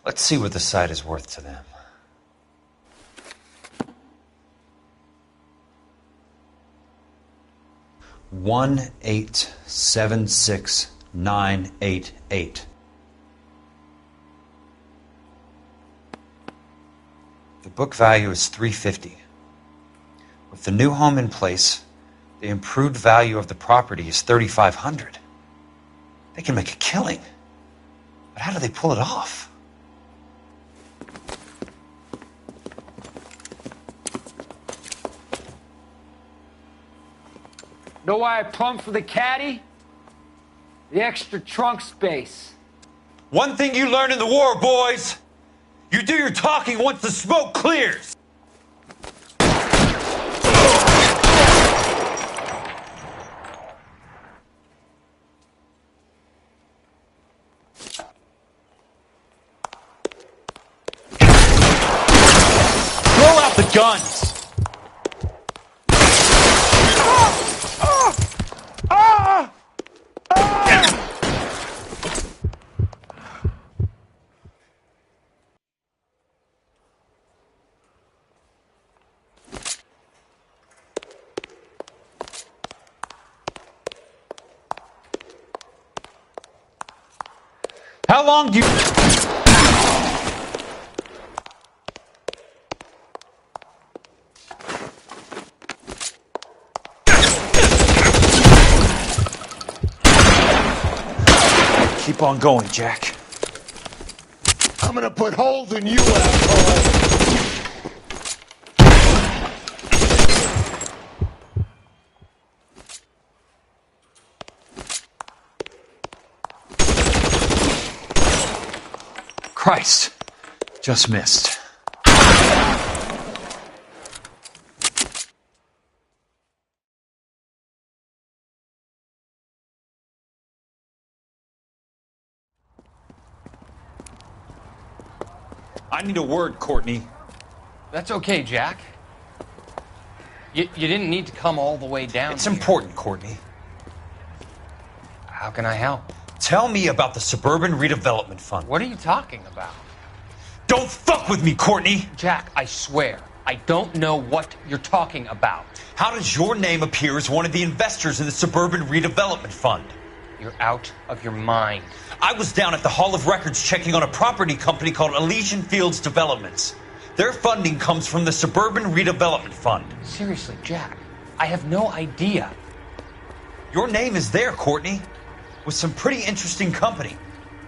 Let's see what the site is worth to them. $1,876,988. The book value is $350. With the new home in place, the improved value of the property is $3,500. They can make a killing. But how do they pull it off? Know why I plumbed for the caddy? The extra trunk space. One thing you learn in the war, boys. You do your talking once the smoke clears. Throw out the guns! How long do you... Keep on going, Jack. I'm gonna put holes in you, asshole! Christ. Just missed. I need a word, Courtney. That's okay, Jack. You didn't need to come all the way down. It's important, Courtney. How can I help? Tell me about the Suburban Redevelopment Fund. What are you talking about? Don't fuck with me, Courtney! Jack, I swear, I don't know what you're talking about. How does your name appear as one of the investors in the Suburban Redevelopment Fund? You're out of your mind. I was down at the Hall of Records checking on a property company called Elysian Fields Developments. Their funding comes from the Suburban Redevelopment Fund. Seriously, Jack, I have no idea. Your name is there, Courtney, with some pretty interesting company.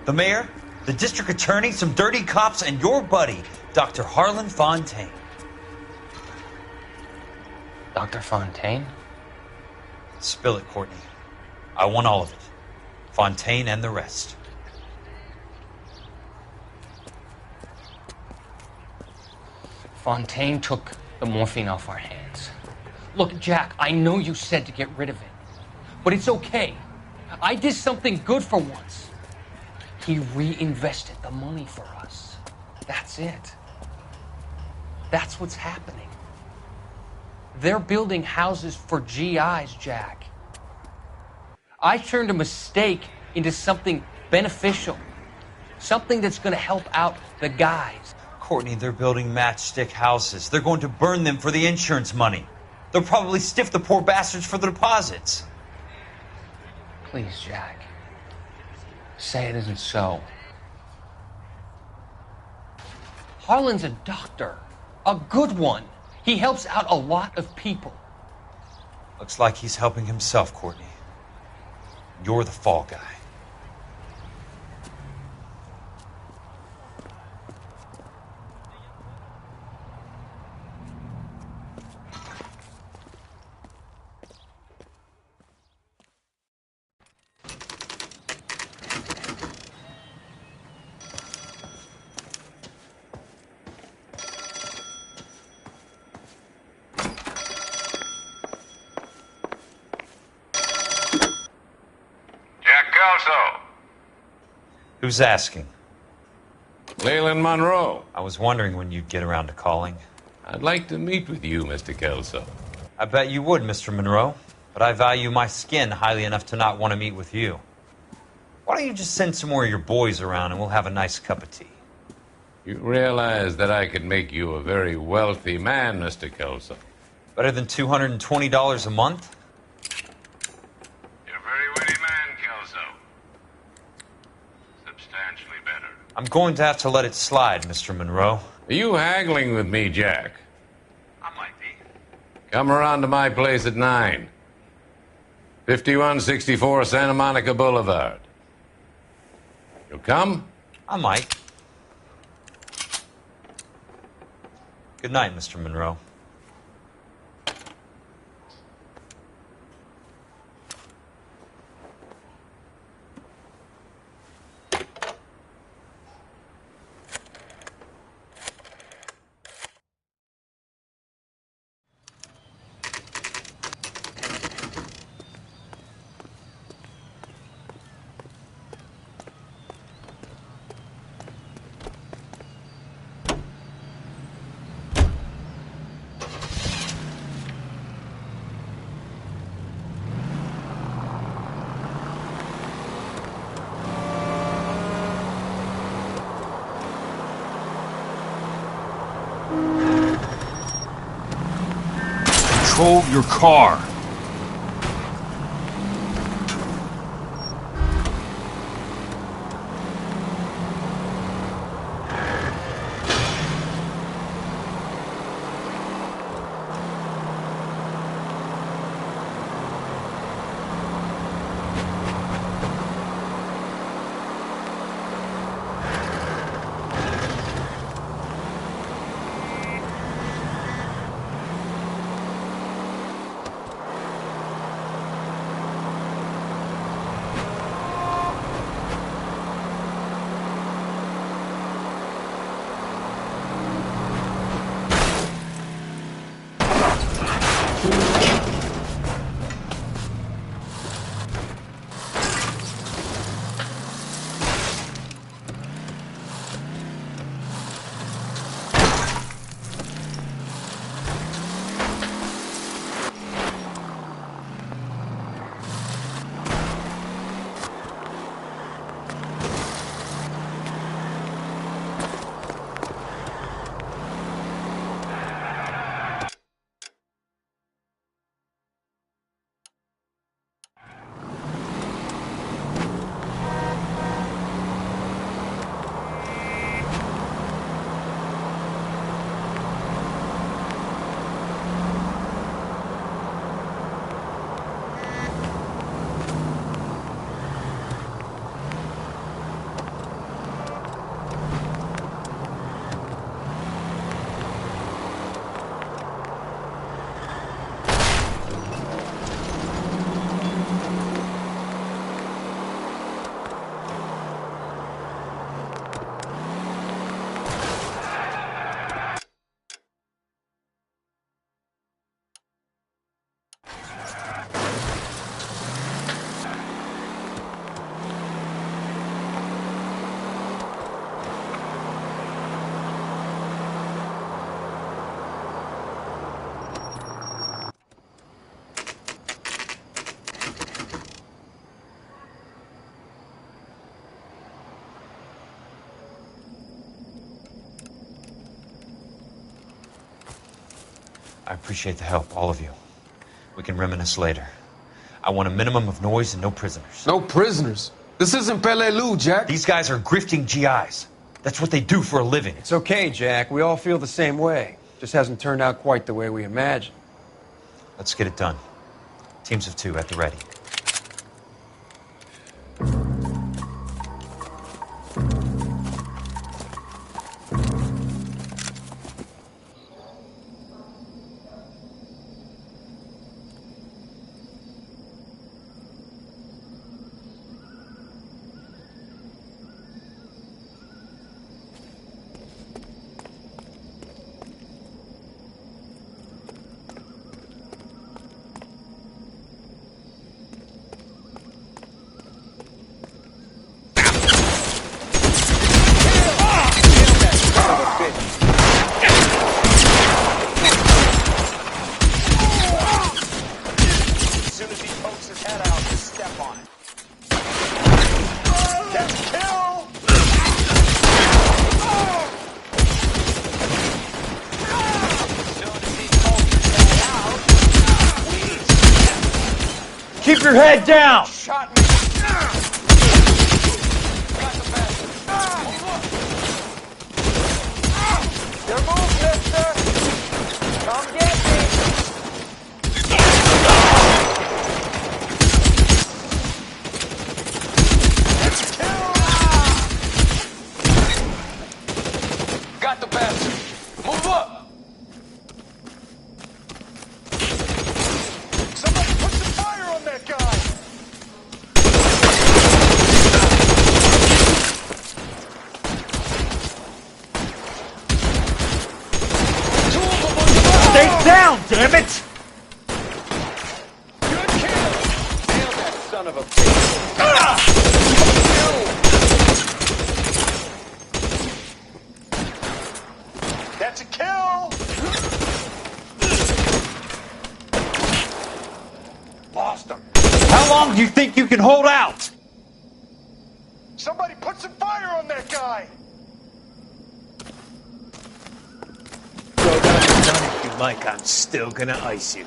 The mayor, the district attorney, some dirty cops, and your buddy, Dr. Harlan Fontaine. Dr. Fontaine? Spill it, Courtney. I want all of it. Fontaine and the rest. Fontaine took the morphine off our hands. Look, Jack, I know you said to get rid of it, but it's okay. I did something good for once. He reinvested the money for us. That's it. That's what's happening. They're building houses for GIs, Jack. I turned a mistake into something beneficial. Something that's going to help out the guys. Courtney, they're building matchstick houses. They're going to burn them for the insurance money. They'll probably stiff the poor bastards for the deposits. Please, Jack. Say it isn't so. Harlan's a doctor. A good one. He helps out a lot of people. Looks like he's helping himself, Courtney. You're the fall guy. Kelso. Who's asking? Leland Monroe. I was wondering when you'd get around to calling. I'd like to meet with you, Mr. Kelso. I bet you would, Mr. Monroe. But I value my skin highly enough to not want to meet with you. Why don't you just send some more of your boys around and we'll have a nice cup of tea? You realize that I could make you a very wealthy man, Mr. Kelso. Better than $220 a month? You're a very witty man, Kelso. Substantially better. I'm going to have to let it slide, Mr. Monroe. Are you haggling with me, Jack? I might be. Come around to my place at 9. 5164 Santa Monica Boulevard. You'll come? I might. Good night, Mr. Monroe. Control your car. I appreciate the help, all of you. We can reminisce later. I want a minimum of noise and no prisoners. No prisoners? This isn't Peleliu, Jack. These guys are grifting GIs. That's what they do for a living. It's okay, Jack. We all feel the same way. Just hasn't turned out quite the way we imagined. Let's get it done. Teams of 2 at the ready. Keep your head down! Shot me. Your move, mister! Come get me! Got the bastard! Move up! Somebody put some fire on that guy! Stay down, damn it! Good kill! Nailed that son of a bitch! That's a kill! Lost him. How long do you think you can hold out? Somebody put some fire on that guy! Throw down your gun if you like, I'm still gonna ice you.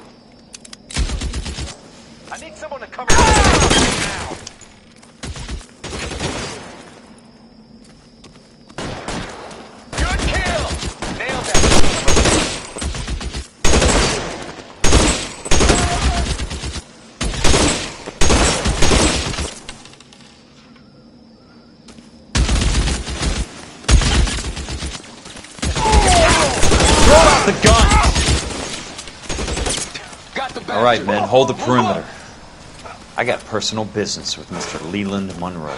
I need someone to cover me now. Good kill! Nailed that. Throw out the gun! Got the All right, men, hold the perimeter. I got personal business with Mr. Leland Monroe.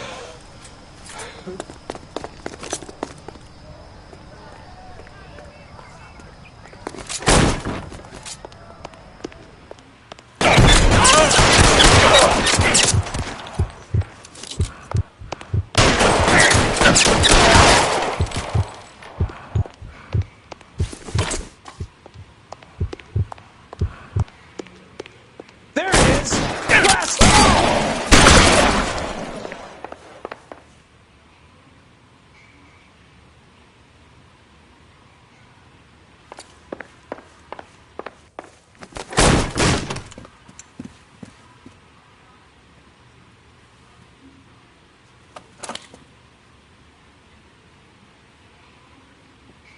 There it is! Blast!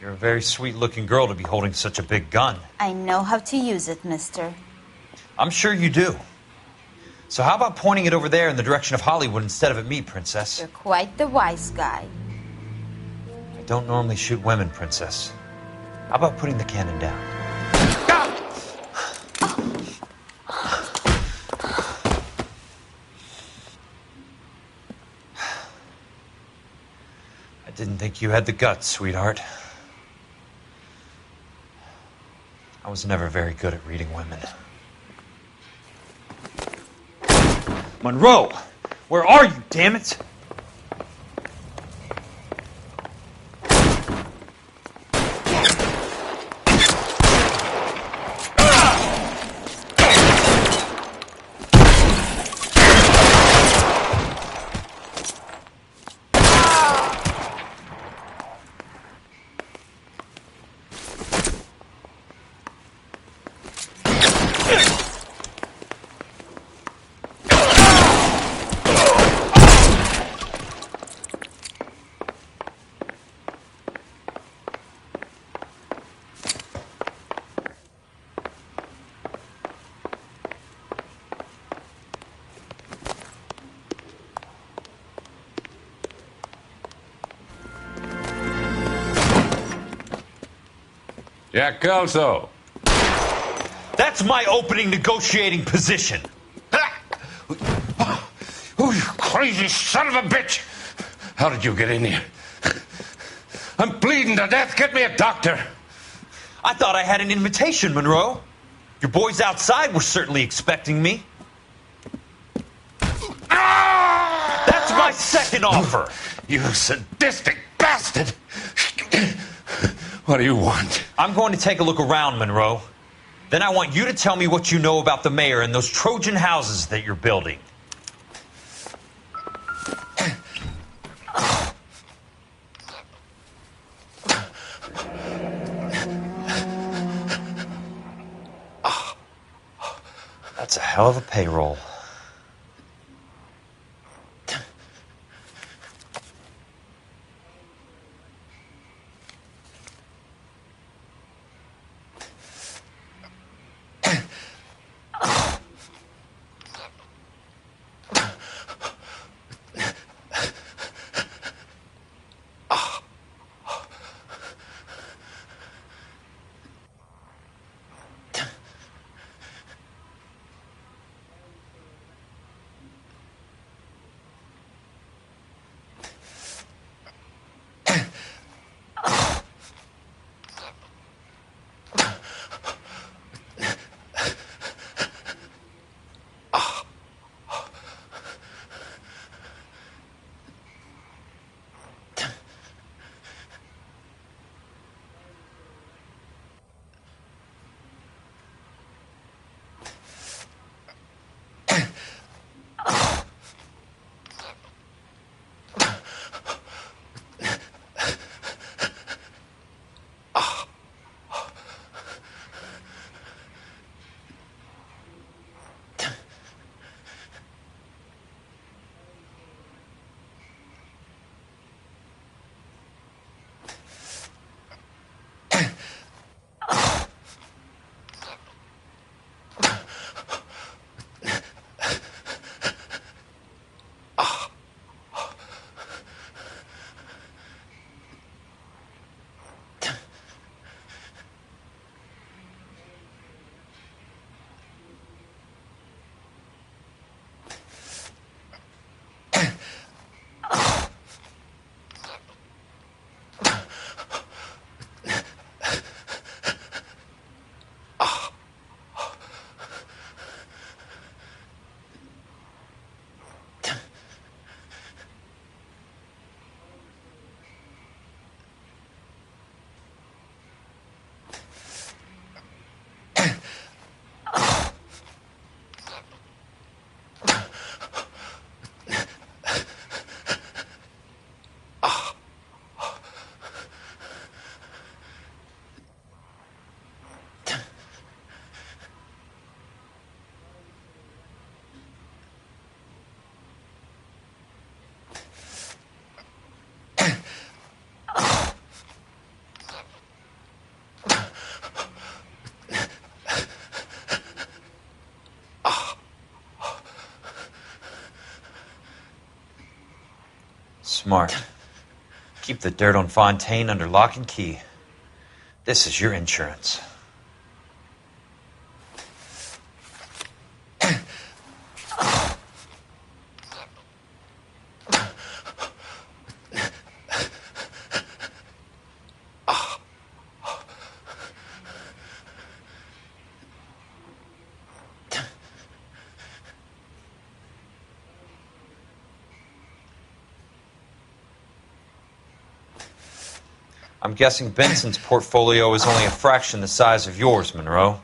You're a very sweet-looking girl to be holding such a big gun. I know how to use it, mister. I'm sure you do. So how about pointing it over there in the direction of Hollywood instead of at me, Princess? You're quite the wise guy. I don't normally shoot women, Princess. How about putting the cannon down? I didn't think you had the guts, sweetheart. I was never very good at reading women. Monroe! Where are you, damn it? Jack Kelso. That's my opening negotiating position. Oh, you crazy son of a bitch! How did you get in here? I'm bleeding to death. Get me a doctor. I thought I had an invitation, Monroe. Your boys outside were certainly expecting me. That's my second offer. You sadistic bastard! What do you want? I'm going to take a look around, Monroe. Then I want you to tell me what you know about the mayor and those Trojan houses that you're building. That's a hell of a payroll. Smart. Keep the dirt on Fontaine under lock and key. This is your insurance. I'm guessing Benson's portfolio is only a fraction the size of yours, Monroe.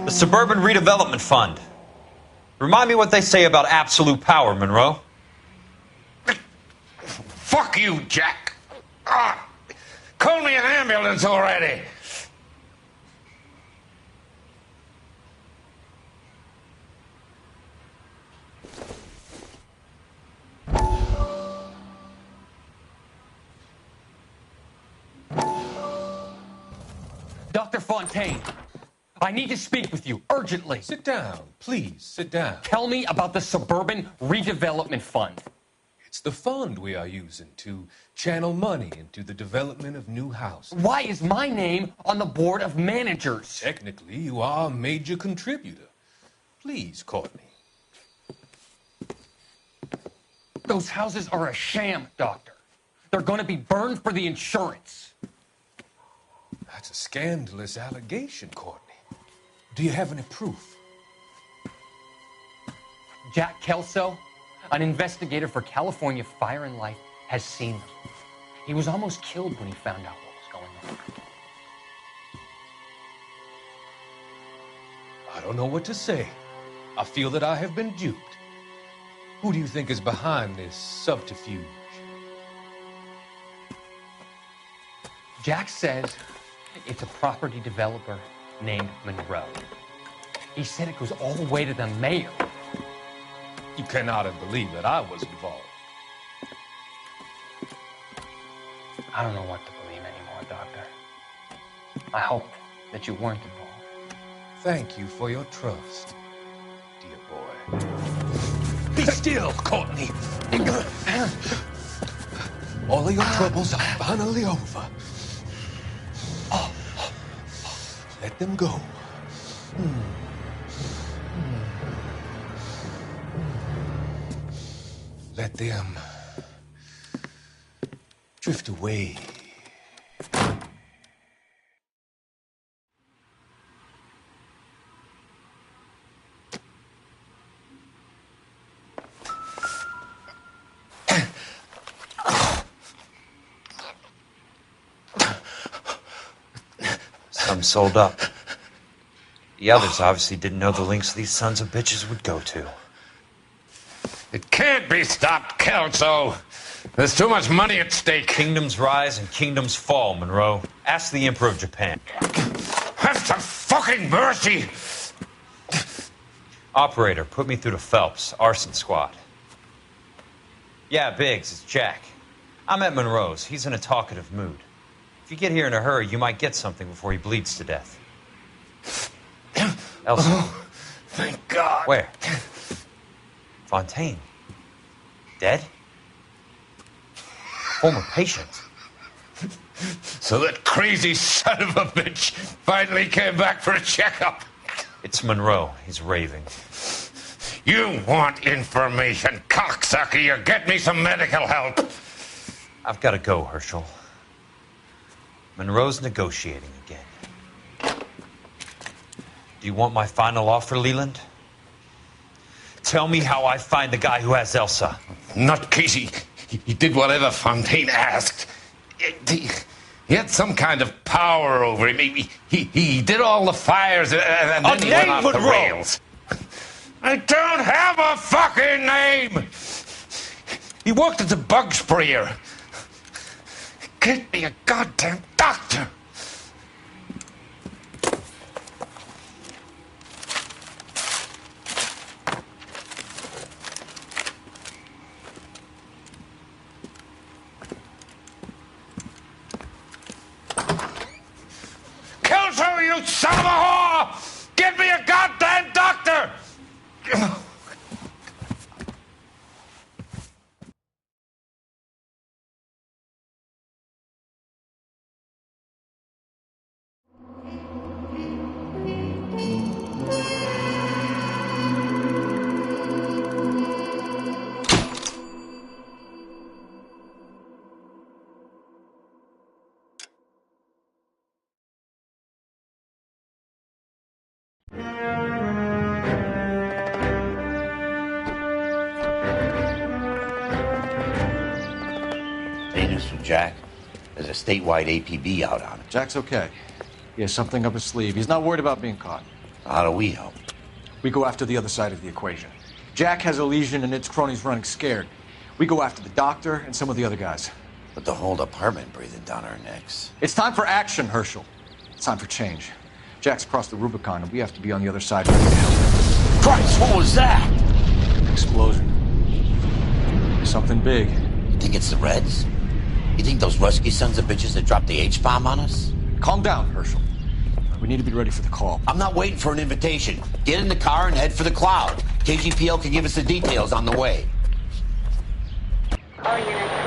The Suburban Redevelopment Fund. Remind me what they say about absolute power, Monroe. Fuck you, Jack. Call me an ambulance already. Dr. Fontaine, I need to speak with you urgently. Sit down, please, sit down. Tell me about the Suburban Redevelopment Fund. It's the fund we are using to channel money into the development of new houses. Why is my name on the board of managers? Technically, you are a major contributor. Please, Courtney. Those houses are a sham, Doctor. They're going to be burned for the insurance. That's a scandalous allegation, Courtney. Do you have any proof? Jack Kelso, an investigator for California Fire and Life, has seen them. He was almost killed when he found out what was going on. I don't know what to say. I feel that I have been duped. Who do you think is behind this subterfuge? Jack says it's a property developer named Monroe. He said it goes all the way to the mayor. You cannot have believed that I was involved. I don't know what to believe anymore, Doctor. I hope that you weren't involved. Thank you for your trust, dear boy. Be still, Courtney. All of your troubles are finally over. Let them go. Let them drift away. Some sold up. The others obviously didn't know the lengths these sons of bitches would go to. It can't be stopped, Kelso. There's too much money at stake. Kingdoms rise and kingdoms fall, Monroe. Ask the Emperor of Japan. Have some fucking mercy! Operator, put me through to Phelps, arson squad. Yeah, Biggs, it's Jack. I'm at Monroe's. He's in a talkative mood. If you get here in a hurry, you might get something before he bleeds to death. Elsa. Oh, thank God. Where? Fontaine. Dead? Former patient. So that crazy son of a bitch finally came back for a checkup. It's Monroe. He's raving. You want information, cocksucker. You get me some medical help. I've got to go, Herschel. Monroe's negotiating again. Do you want my final offer, Leland? Tell me how I find the guy who has Elsa. Not Casey. He did whatever Fontaine asked. He He had some kind of power over him. He did all the fires, and then he went off the rails. I don't have a fucking name! He worked as a bug sprayer. Get me a goddamn doctor! Kelso, you son of a whore! Get me a goddamn doctor! Jack. There's a statewide APB out on him. Jack's okay. He has something up his sleeve. He's not worried about being caught. How do we help? We go after the other side of the equation. Jack has a legion and its cronies running scared. We go after the doctor and some of the other guys. But the whole department breathing down our necks. It's time for action, Herschel. It's time for change. Jack's crossed the Rubicon, and we have to be on the other side ready to help. Christ, what was that? Explosion. Something big. You think it's the Reds? You think those Rusky sons of bitches that dropped the H-bomb on us? Calm down, Herschel. We need to be ready for the call. I'm not waiting for an invitation. Get in the car and head for the cloud. KGPL can give us the details on the way. All units